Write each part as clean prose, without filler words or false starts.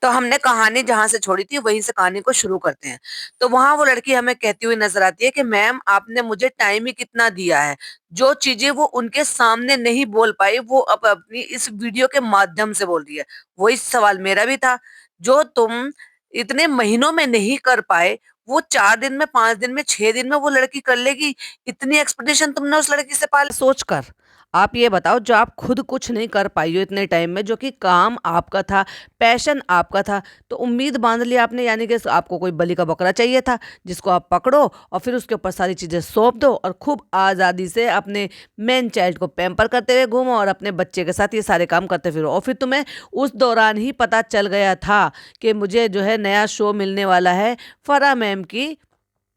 तो हमने कहानी जहाँ से छोड़ी थी वहीं से कहानी को शुरू करते हैं। तो वहाँ वो लड़की हमें कहती हुई नज़र आती है कि मैम आपने मुझे टाइम ही कितना दिया है। जो चीज़ें वो उनके सामने नहीं बोल पाई वो अब अपनी इस वीडियो के माध्यम से बोल रही है। वही सवाल मेरा भी था, जो तुम इतने महीनों में नहीं कर पाए, वो 4 दिन में, 5 दिन में, 6 दिन में वो लड़की कर लेगी। इतनी एक्सपेक्टेशन तुमने उस लड़की से पाल सोचकर। आप ये बताओ, जो आप खुद कुछ नहीं कर पाई हो इतने टाइम में, जो कि काम आपका था, पैशन आपका था, तो उम्मीद बांध ली आपने, यानी कि आपको कोई बलि का बकरा चाहिए था जिसको आप पकड़ो और फिर उसके ऊपर सारी चीजें सौंप दो और खूब आजादी से अपने मेन चाइल्ड को पैम्पर करते हुए घूमो और अपने बच्चे के साथ ये सारे काम करते फिरो। और फिर तुम्हें उस दौरान ही पता चल गया था कि मुझे जो है नया शो मिलने वाला है फरा मैम की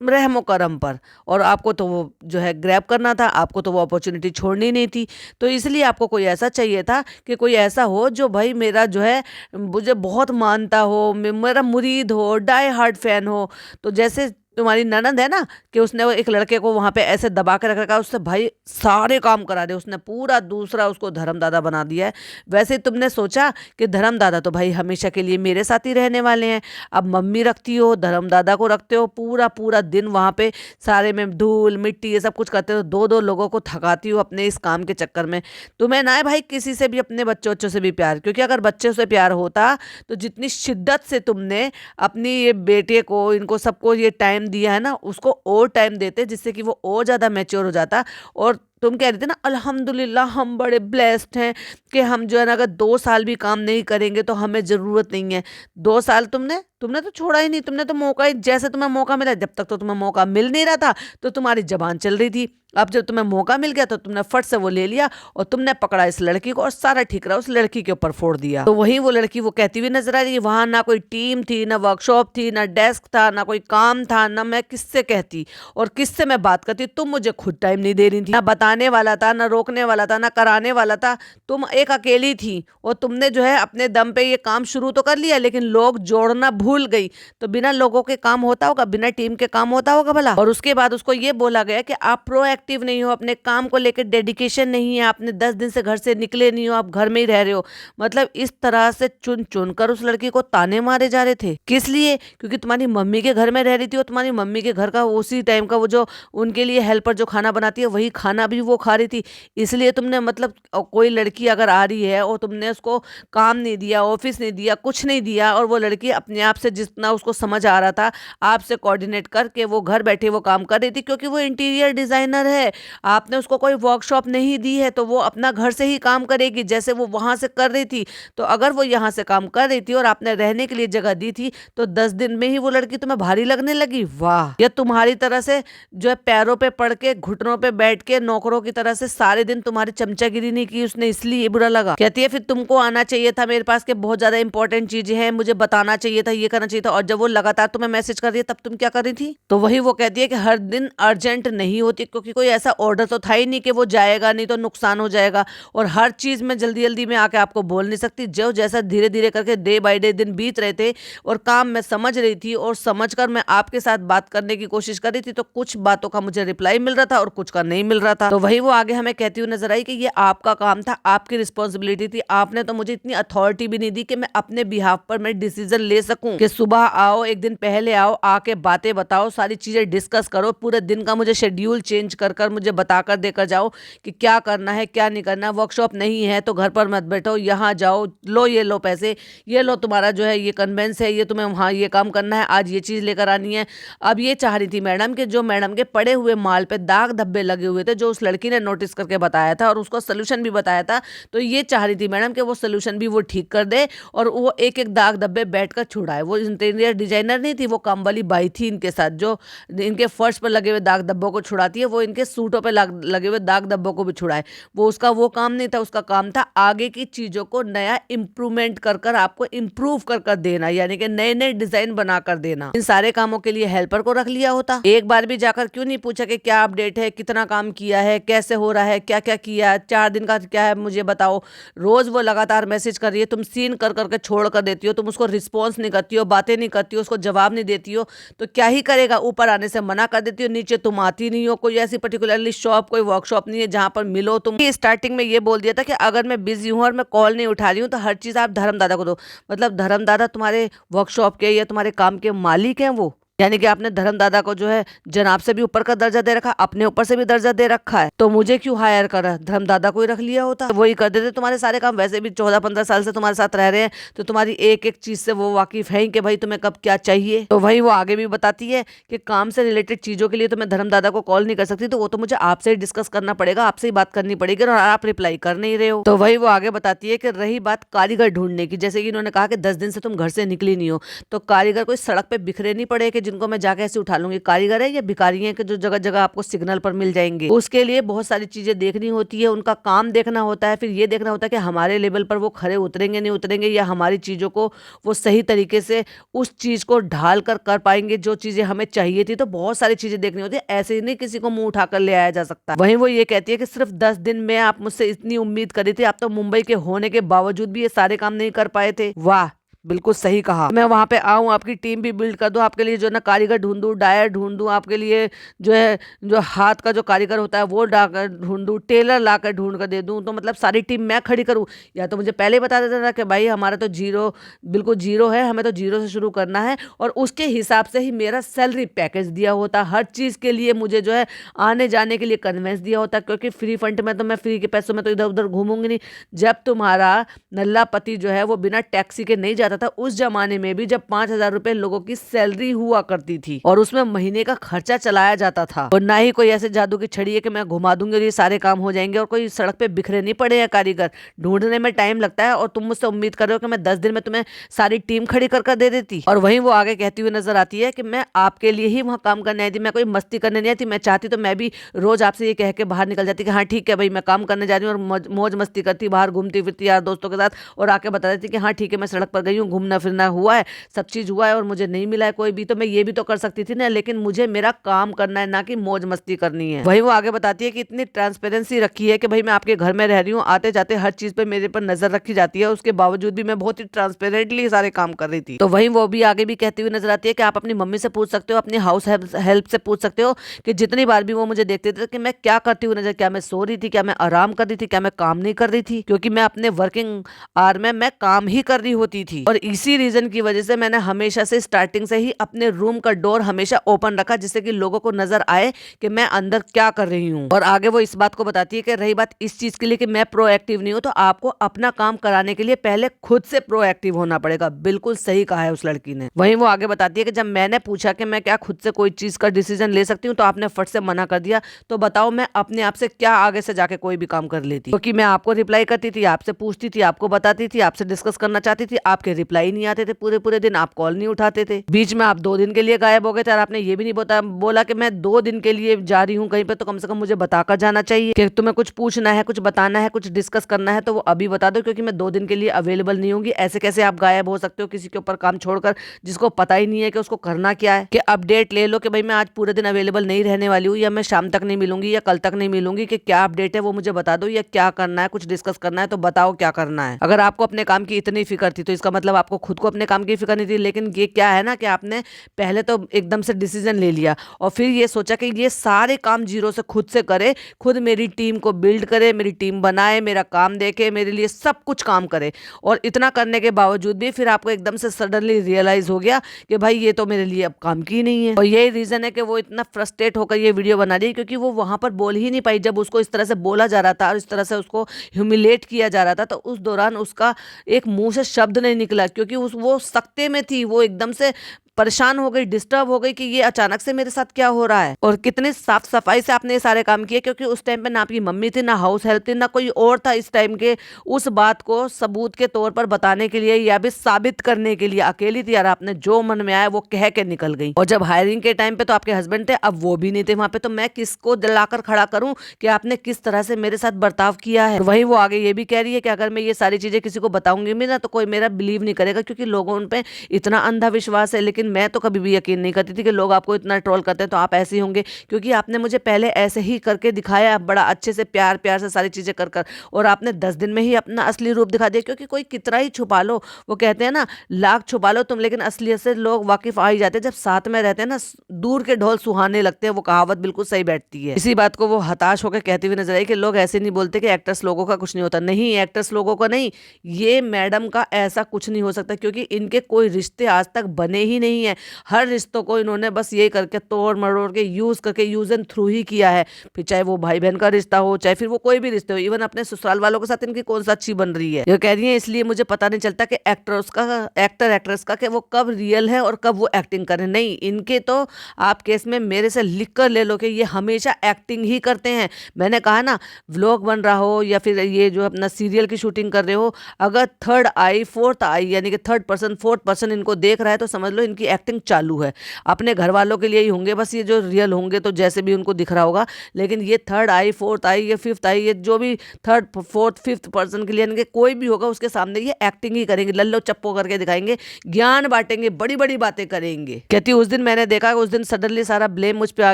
रहमो करम पर, और आपको तो वो जो है ग्रैब करना था, आपको तो वो अपॉर्चुनिटी छोड़नी नहीं थी। तो इसलिए आपको कोई ऐसा चाहिए था कि कोई ऐसा हो जो भाई मेरा जो है मुझे बहुत मानता हो, मेरा मुरीद हो, डाई हार्ड फैन हो। तो जैसे तुम्हारी ननद है ना, कि उसने वो एक लड़के को वहां पे ऐसे दबा के रख रखा है, उससे भाई सारे काम करा दे, उसने पूरा दूसरा उसको धर्मदादा बना दिया है। वैसे ही तुमने सोचा कि धर्मदादा तो भाई हमेशा के लिए मेरे साथ ही रहने वाले हैं। अब मम्मी रखती हो, धर्मदादा को रखते हो, पूरा पूरा दिन वहां पे सारे में धूल मिट्टी ये सब कुछ करते हो, दो दो लोगों को थकाती हो अपने इस काम के चक्कर में। तुम्हें ना है भाई किसी से भी, अपने बच्चों बच्चों से भी प्यार, क्योंकि अगर बच्चों से प्यार होता तो जितनी शिद्दत से तुमने अपनी ये बेटे को, इनको सबको ये टाइम दिया है ना, उसको और टाइम देते जिससे कि वो और ज्यादा मैच्योर हो जाता। और तुम कह रहे थे ना अल्हम्दुलिल्लाह हम बड़े ब्लेस्ड हैं कि हम जो है ना अगर 2 साल भी काम नहीं करेंगे तो हमें जरूरत नहीं है। 2 साल तुमने तुमने तो छोड़ा ही नहीं, तुमने तो मौका ही, जैसे तुम्हें मौका मिला, जब तक तो तुम्हें मौका मिल नहीं रहा था तो तुम्हारी जबान चल रही थी। अब जब तुम्हें मौका मिल गया तो तुमने फट से वो ले लिया और तुमने पकड़ा इस लड़की को और सारा ठीकरा उस लड़की के ऊपर फोड़ दिया। तो वही वो लड़की वो कहती हुई नजर आ रही है, वहां ना कोई टीम थी, ना वर्कशॉप थी, ना डेस्क था, ना कोई काम था, ना मैं किससे कहती और किससे मैं बात करती। तुम मुझे खुद टाइम नहीं दे रही थी, ना बताने वाला था, ना रोकने वाला था, ना कराने वाला था। तुम एक अकेली थी और तुमने जो है अपने दम पे ये काम शुरू तो कर लिया, लेकिन लोग जोड़ना भूल गई। तो बिना लोगों के काम होता होगा, बिना टीम के काम होता होगा भला? और उसके बाद उसको ये बोला गया कि आप प्रोएक्टिव नहीं हो, अपने काम को लेकर डेडिकेशन नहीं है, आपने 10 दिन से घर से निकले नहीं हो, आप घर में ही रह रहे हो। मतलब इस तरह से चुन चुन कर उस लड़की को ताने मारे जा रहे थे। किस लिए? क्योंकि तुम्हारी मम्मी के घर में रह रही थी और तुम्हारी मम्मी के घर का उसी टाइम का वो जो उनके लिए हेल्पर जो खाना बनाती है वही खाना भी वो खा रही थी। इसलिए तुमने मतलब कोई लड़की अगर आ रही है और तुमने उसको काम नहीं दिया, ऑफिस नहीं दिया, कुछ नहीं दिया, और वो लड़की अपने आप से जितना उसको समझ आ रहा था आपसे कोऑर्डिनेट करके वो घर बैठे वो काम कर रही थी, क्योंकि वो इंटीरियर डिजाइनर है। आपने उसको कोई वर्कशॉप नहीं दी है तो वो अपना घर से ही काम करेगी जैसे वो वहां से कर रही थी। तो अगर वो यहाँ से काम कर रही थी और आपने रहने के लिए जगह दी थी तो 10 दिन में ही वो लड़की तुम्हें भारी लगने लगी? वाह! या तुम्हारी तरह से जो है पैरों पे पड़ के घुटनों पे बैठ के नौकरों की तरह से सारे दिन तुम्हारी चमचागिरी नहीं की उसने, इसलिए बुरा लगा? कहती है फिर तुमको आना चाहिए था मेरे पास के बहुत ज्यादा इंपॉर्टेंट चीजें हैं, मुझे बताना चाहिए था, ये करना चाहिए था। और जब वो लगातार तुम्हें मैसेज कर रही है तब तुम क्या कर रही थी? तो वही वो कहती है कि हर दिन अर्जेंट नहीं होती, क्योंकि कोई ऐसा ऑर्डर तो था ही नहीं कि वो जाएगा नहीं तो नुकसान हो जाएगा। और हर चीज में जल्दी जल्दी में आके आपको बोल नहीं सकती। जो जैसा धीरे धीरे करके डे बाय डे दिन बीत रहे थे और काम मैं समझ रही थी और समझकर मैं आपके साथ बात करने की कोशिश कर रही थी, तो कुछ बातों का मुझे रिप्लाई मिल रहा था और कुछ का नहीं मिल रहा था। तो वही वो आगे हमें कहती हुई नजर आई कि ये आपका काम था, आपकी रिस्पॉन्सिबिलिटी थी। आपने तो मुझे इतनी अथॉरिटी भी नहीं दी कि मैं अपने बिहाफ पर मैं डिसीजन ले सकूं, कि सुबह आओ, एक दिन पहले आओ, आके बातें बताओ, सारी चीजें डिस्कस करो, पूरे दिन का मुझे शेड्यूल चेंज कर कर मुझे बताकर देकर जाओ कि क्या करना है क्या नहीं करना। वर्कशॉप नहीं है तो घर पर मत बैठो, यहाँ जाओ, लो ये लो पैसे, ये लो तुम्हारा जो है ये कन्वेंस है, ये तुम्हें वहाँ ये काम करना है, आज ये चीज लेकर आनी है। अब ये चाह रही थी मैडम कि जो मैडम के पड़े हुए माल पे दाग धब्बे लगे हुए थे, जो उस लड़की ने नोटिस करके बताया था और उसको सोल्यूशन भी बताया था, तो ये चाह रही थी मैडम कि वो सोल्यूशन भी वो ठीक कर दे और वो एक एक दाग धब्बे बैठकर छुड़ाए। वो इंटीरियर डिजाइनर नहीं थी, वो काम वाली बाई थी इनके साथ, जो इनके फर्श पर लगे हुए दाग धब्बों को छुड़ाती है, वो इनके सूटों पे लगे हुए दाग धब्बों को भी छुड़ाए। वो उसका वो काम नहीं था, उसका काम था आगे की चीजों को नया इंप्रूवमेंट कर कर आपको इंप्रूव कर कर देना, यानी कि नए नए डिजाइन बना कर देना। इन सारे कामों के लिए हेल्पर को रख लिया होता। एक बार भी जाकर क्यों नहीं पूछा कि क्या अपडेट है, कितना काम किया है, कैसे हो रहा है, क्या क्या किया, 4 दिन का क्या है मुझे बताओ। रोज वो लगातार मैसेज कर रही है, तुम सीन कर करके छोड़ कर देती हो, तुम उसको रिस्पॉन्स नहीं करती हो, बातें नहीं करती हो, उसको जवाब नहीं देती हो, तो क्या ही करेगा। ऊपर आने से मना कर देती हो, नीचे तुम आती नहीं हो, कोई ऐसी पर्टिकुलरली शॉप, कोई वर्कशॉप नहीं है जहां पर मिलो तुम। स्टार्टिंग में ये बोल दिया था कि अगर मैं बिजी हूँ और मैं कॉल नहीं उठा रही हूँ तो हर चीज आप धर्मदादा को दो। मतलब धर्मदादा तुम्हारे वर्कशॉप के या तुम्हारे काम के मालिक हैं वो? यानी कि आपने धर्मदादा को जो है जनाब से भी ऊपर का दर्जा दे रखा, अपने ऊपर से भी दर्जा दे रखा है, तो मुझे क्यों हायर करा? धर्मदादा को ही रख लिया होता, तो वही कर देते तुम्हारे सारे काम। वैसे भी 14-15 साल से तुम्हारे साथ रह रहे हैं तो तुम्हारी एक एक चीज से वो वाकिफ है कि भाई तुम्हें कब क्या चाहिए। तो वही वो आगे भी बताती है कि काम से रिलेटेड चीजों के लिए तो मैं धर्मदादा को कॉल नहीं कर सकती, तो वो तो मुझे आपसे ही डिस्कस करना पड़ेगा, आपसे ही बात करनी पड़ेगी, और आप रिप्लाई कर नहीं रहे हो। तो वही वो आगे बताती है कि रही बात कारीगर ढूंढने की, जैसे कि इन्होंने कहा कि 10 दिन से तुम घर से निकली नहीं हो, तो कारीगर कोई सड़क पे बिखरे नहीं पड़े कि जिनको मैं जाके ऐसे उठा लूंगी। कारीगर है या भिखारी है कि जो जगह जगह आपको सिग्नल पर मिल जाएंगे। उसके लिए बहुत सारी चीजें देखनी होती है, उनका काम देखना होता है, फिर ये देखना होता है कि हमारे लेवल पर वो खरे उतरेंगे नहीं उतरेंगे, या हमारी चीजों को वो सही तरीके से उस चीज को ढाल कर पाएंगे जो चीजें हमें चाहिए थी। तो बहुत सारी चीजें देखनी होती है, ऐसे ही नहीं किसी को मुंह उठाकर ले आया जा सकता। वहीं वो ये कहती है कि सिर्फ 10 दिन में आप मुझसे इतनी उम्मीद करी थी, आप तो मुंबई के होने के बावजूद भी ये सारे काम नहीं कर पाए थे। वाह, बिल्कुल सही कहा। मैं वहां पे आऊं, आपकी टीम भी बिल्ड कर दूं, आपके लिए जो है ना कारीगर ढूंढूं, डायर ढूंढूं, आपके लिए जो है जो हाथ का जो कारीगर होता है वो डाकर ढूंढूं, टेलर लाकर ढूंढ कर दे दूं, तो मतलब सारी टीम मैं खड़ी करूं। या तो मुझे पहले बता देता था कि भाई हमारा तो जीरो, बिल्कुल जीरो है, हमें तो जीरो से शुरू करना है, और उसके हिसाब से ही मेरा सैलरी पैकेज दिया होता, हर चीज के लिए मुझे जो है आने जाने के लिए कन्वेंस दिया होता, क्योंकि फ्री फंड में तो मैं फ्री के पैसों में तो इधर उधर घूमूंगी नहीं। जब तुम्हारा नल्ला पति जो है वो बिना टैक्सी के नहीं जाता था, उस जमाने में भी जब 5,000 रुपए लोगों की सैलरी हुआ करती थी और उसमें महीने का खर्चा चलाया जाता था, और ना ही कोई ऐसे जादू की छड़ी है कि मैं घुमा दूंगी और ये सारे काम हो जाएंगे, और कोई सड़क पे बिखरे नहीं पड़े हैं कारीगर। ढूंढने में टाइम लगता है, और तुम मुझसे उम्मीद कर रहे हो कि मैं 10 दिन में तुम्हें सारी टीम खड़ी कर दे देती। और वहीं वो आगे कहती हुई नजर आती है कि मैं आपके लिए ही वहां काम करने आई थी, मैं कोई मस्ती करने नहीं आई थी। मैं चाहती तो मैं भी रोज आपसे ये कह के बाहर निकल जाती कि हाँ ठीक है भाई मैं काम करने जा रही हूँ, और मौज मस्ती करती, बाहर घूमती फिरती यार दोस्तों के साथ, और आके बता देती कि हाँ ठीक है मैं सड़क पर गई हूँ, घूमना फिरना हुआ है, सब चीज हुआ है और मुझे नहीं मिला है कोई भी। तो मैं ये भी तो कर सकती थी ना, लेकिन मुझे मेरा काम करना है, ना कि मौज मस्ती करनी है। वही वो आगे बताती है कि इतनी ट्रांसपेरेंसी रखी है कि भाई मैं आपके घर में रह रही हूँ, आते जाते हर चीज पे मेरे पर नजर रखी जाती है, उसके बावजूद भी मैं बहुत ही ट्रांसपेरेंटली सारे काम कर रही थी। तो वही वो भी आगे भी कहती हुई नजर आती है कि आप अपनी मम्मी से पूछ सकते हो, अपनी हाउस हेल्प से पूछ सकते हो कि जितनी बार भी वो मुझे देखते थे कि मैं क्या करती हूँ नजर, क्या मैं सो रही थी, क्या मैं आराम कर रही थी, क्या मैं काम नहीं कर रही थी, क्योंकि मैं अपने वर्किंग आवर में मैं काम ही कर रही होती थी। और इसी रीजन की वजह से मैंने हमेशा से स्टार्टिंग से ही अपने रूम का डोर हमेशा ओपन रखा, जिससे कि लोगों को नजर आए कि मैं अंदर क्या कर रही हूँ। और आगे वो इस बात को बताती है कि रही बात इस चीज के लिए कि मैं प्रोएक्टिव नहीं हूँ, तो आपको अपना काम कराने के लिए पहले खुद से प्रोएक्टिव होना पड़ेगा। बिल्कुल सही कहा है उस लड़की ने। वहीं वो आगे बताती है कि जब मैंने पूछा कि मैं क्या खुद से कोई चीज का डिसीजन ले सकती हूँ, तो आपने फट से मना कर दिया। तो बताओ मैं अपने आप से क्या आगे से जाके कोई भी काम कर लेती, क्योंकि मैं आपको रिप्लाई करती थी, आपसे पूछती थी, आपको बताती थी, आपसे डिस्कस करना चाहती थी, आपके रिप्लाई नहीं आते थे पूरे पूरे दिन, आप कॉल नहीं उठाते थे, बीच में आप 2 दिन के लिए गायब हो गए थे, और आपने ये भी नहीं बोला कि मैं 2 दिन के लिए जा रही हूँ कहीं पे, तो कम से कम मुझे बताकर जाना चाहिए कि तुम्हें कुछ पूछना है, कुछ बताना है, कुछ डिस्कस करना है तो वो अभी बता दो, क्योंकि मैं 2 दिन के लिए अवेलेबल नहीं होंगी। ऐसे कैसे आप गायब हो सकते हो किसी के ऊपर काम छोड़कर, जिसको पता ही नहीं है कि उसको करना क्या है, कि अपडेट ले लो कि भाई मैं आज पूरे दिन अवेलेबल नहीं रहने वाली हूँ, या मैं शाम तक नहीं मिलूंगी, या कल तक नहीं मिलूंगी, कि क्या अपडेट है वो मुझे बता दो, या क्या करना है, कुछ डिस्कस करना है तो बताओ क्या करना है। अगर आपको अपने काम की इतनी फिक्र थी तो इसका मतलब आपको खुद को अपने काम की फिक्र नहीं थी। लेकिन ये क्या है ना कि आपने पहले तो एकदम से डिसीजन ले लिया, और फिर ये सोचा कि ये सारे काम जीरो से खुद से करे, खुद मेरी टीम को बिल्ड करे, मेरी टीम बनाए, मेरा काम देखे, मेरे लिए सब कुछ काम करे। और इतना करने के बावजूद भी फिर आपको एकदम से सडनली रियलाइज हो गया कि भाई ये तो मेरे लिए अब काम की नहीं है। और यही रीजन है कि वो इतना फ्रस्ट्रेट होकर ये वीडियो बना रही है, क्योंकि वो वहां पर बोल ही नहीं पाई। जब उसको इस तरह से बोला जा रहा था और इस तरह से उसको ह्यूमिलेट किया जा रहा था, तो उस दौरान उसका एक मुंह से शब्द नहीं निकला, क्योंकि वो सख्ते में थी, वो एकदम से परेशान हो गई, डिस्टर्ब हो गई कि ये अचानक से मेरे साथ क्या हो रहा है। और कितने साफ सफाई से आपने ये सारे काम किए, क्योंकि उस टाइम पे ना आपकी मम्मी थी, ना हाउस हेल्प थी, ना कोई और था इस टाइम के उस बात को सबूत के तौर पर बताने के लिए या भी साबित करने के लिए। अकेली थी यार, आपने जो मन में आया वो कह के निकल गई। और जब हायरिंग के टाइम पे तो आपके हस्बैंड थे, अब वो भी नहीं थे वहां पे, तो मैं किसको दिलाकर खड़ा करूं कि आपने किस तरह से मेरे साथ बर्ताव किया है। वही वो आगे ये भी कह रही है कि अगर मैं ये सारी चीजें किसी को बताऊंगी भी ना, तो कोई मेरा बिलीव नहीं करेगा, क्योंकि लोगों उन पे इतना अंधा विश्वास है। लेकिन मैं तो कभी भी यकीन नहीं करती थी कि लोग आपको इतना ट्रोल करते हैं तो आप ऐसे ही होंगे, क्योंकि आपने मुझे पहले ऐसे ही करके दिखाया, बड़ा अच्छे से प्यार प्यार से सारी चीजें कर कर, और आपने 10 दिन में ही अपना असली रूप दिखा दिया। क्योंकि कोई कितना ही छुपा लो, वो कहते हैं ना, लाख छुपा लो तुम, लेकिन असलियत से लोग वाकिफ आ ही जाते हैं। जब साथ में रहते हैं ना, दूर के ढोल सुहाने लगते हैं, वो कहावत बिल्कुल सही बैठती है। इसी बात को वो हताश होकर कहती हुई नजर आई कि लोग ऐसे नहीं बोलते कि एक्टर्स लोगों का कुछ नहीं होता। नहीं, एक्टर्स लोगों का नहीं, ये मैडम का ऐसा कुछ नहीं हो सकता, क्योंकि इनके कोई रिश्ते आज तक बने ही नहीं है। हर रिश्तों को इन्होंने बस ये करके तोड़ मरोड़ के यूज एंड थ्रू ही किया है। फिर चाहे वो भाई बहन का रिश्ता हो, चाहे फिर वो कोई भी रिश्ते हो, इवन अपने ससुराल वालों के साथ इनकी कौन सा अच्छी बन रही है। ये कह रही है इसलिए मुझे पता नहीं चलता कि एक्टर एक्ट्रेस का कि वो कब रियल है और कब वो एक्टिंग कर रहे हैं। नहीं, इनके तो आप केस में मेरे से लिख कर ले लो कि ये हमेशा एक्टिंग ही करते हैं। मैंने कहा ना, व्लॉग बन रहा हो या फिर ये जो अपना सीरियल की शूटिंग कर रहे हो, अगर थर्ड आई फोर्थ आई यानी कि थर्ड पर्सन फोर्थ पर्सन इनको देख रहा है तो समझ लो इनकी एक्टिंग चालू है। अपने घर वालों के लिए ही होंगे बस ये जो रियल होंगे, तो जैसे भी उनको दिख रहा होगा, लेकिन ये थर्ड आई फोर्थ आई या फिफ्थ आई, ये जो भी थर्ड फोर्थ फिफ्थ पर्सन के लिए यानी कि कोई भी होगा उसके सामने ये एक्टिंग ही करेंगे, लल्लो चप्पो करके दिखाएंगे, ज्ञान बांटेंगे, बड़ी बड़ी बातें करेंगे। कहती उस दिन मैंने देखा, उस दिन सडनली सारा ब्लेम मुझ पे आ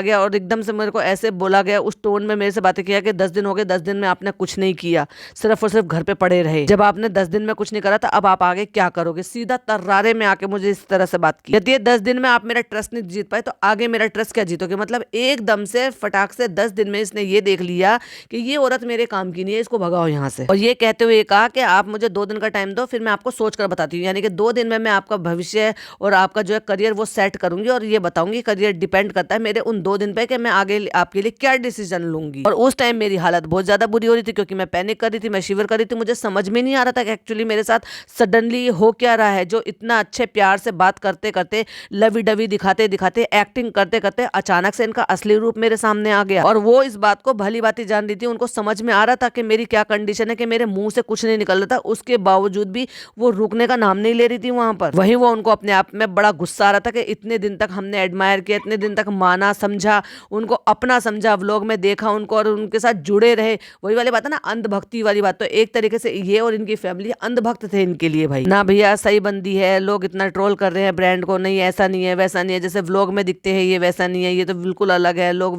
गया और एकदम से मेरे को ऐसे बोला गया, उस टोन में मेरे से बातें किया कि 10 दिन हो गए, 10 दिन में आपने कुछ नहीं किया, सिर्फ और सिर्फ घर पे पड़े रहे। जब आपने 10 दिन में कुछ नहीं करा था, अब आप आगे क्या करोगे? सीधा तर्रारे में आके मुझे इस तरह से बात की। कहती है 10 दिन में आप मेरा ट्रस्ट नहीं जीत पाए तो आगे मेरा ट्रस्ट क्या जीतोगे? मतलब एकदम से फटाक से 10 दिन में इसने ये देख लिया कि ये औरत मेरे काम की नहीं है, इसको भगाओ यहाँ से। और ये कहते हुए कहा कि आप मुझे 2 दिन का टाइम दो, फिर मैं आपको सोच कर बताती हूँ। यानी कि 2 दिन में मैं आपका भविष्य और आपका जो है करियर वो सेट करूंगी और ये बताऊंगी। करियर डिपेंड करता है मेरे उन 2 दिन पे कि मैं आगे आपके लिए क्या डिसीजन लूंगी। और उस टाइम मेरी हालत बहुत ज्यादा बुरी हो रही थी, क्योंकि मैं पैनिक कर रही थी, मैं शिवर कर रही थी। मुझे समझ में नहीं आ रहा था कि एक्चुअली मेरे साथ सडनली हो क्या रहा है। जो इतना अच्छे प्यार से बात करते करते, लवी डवी दिखाते दिखाते, एक्टिंग करते करते अचानक से इनका असली रूप मेरे सामने आ गया। और वो इस बात को भली भांति जान रही थी, उनको समझ में आ रहा था कि मेरी क्या कंडीशन है, कि मेरे मुंह से कुछ नहीं निकल रहा था। उसके बावजूद भी वो रुकने का नाम नहीं ले रही थी वहां पर। वहीं वो उनको अपने आप में बड़ा गुस्सा आ रहा था कि इतने दिन तक हमने एडमायर किया, इतने दिन तक माना समझा, उनको अपना समझा, व्लॉग में देखा उनको और उनके साथ जुड़े रहे। वही वाली बात है ना, अंधभक्ति वाली बात। तो एक तरीके से ये और इनकी फैमिली अंधभक्त थे इनके लिए। भाई ना भैया, सही बंदी है, लोग इतना ट्रोल कर रहे हैं ब्रांड को, नहीं ऐसा नहीं है वैसा नहीं है, जैसे व्लॉग में दिखते हैं ये वैसा नहीं है, ये तो बिल्कुल अलग है, लोग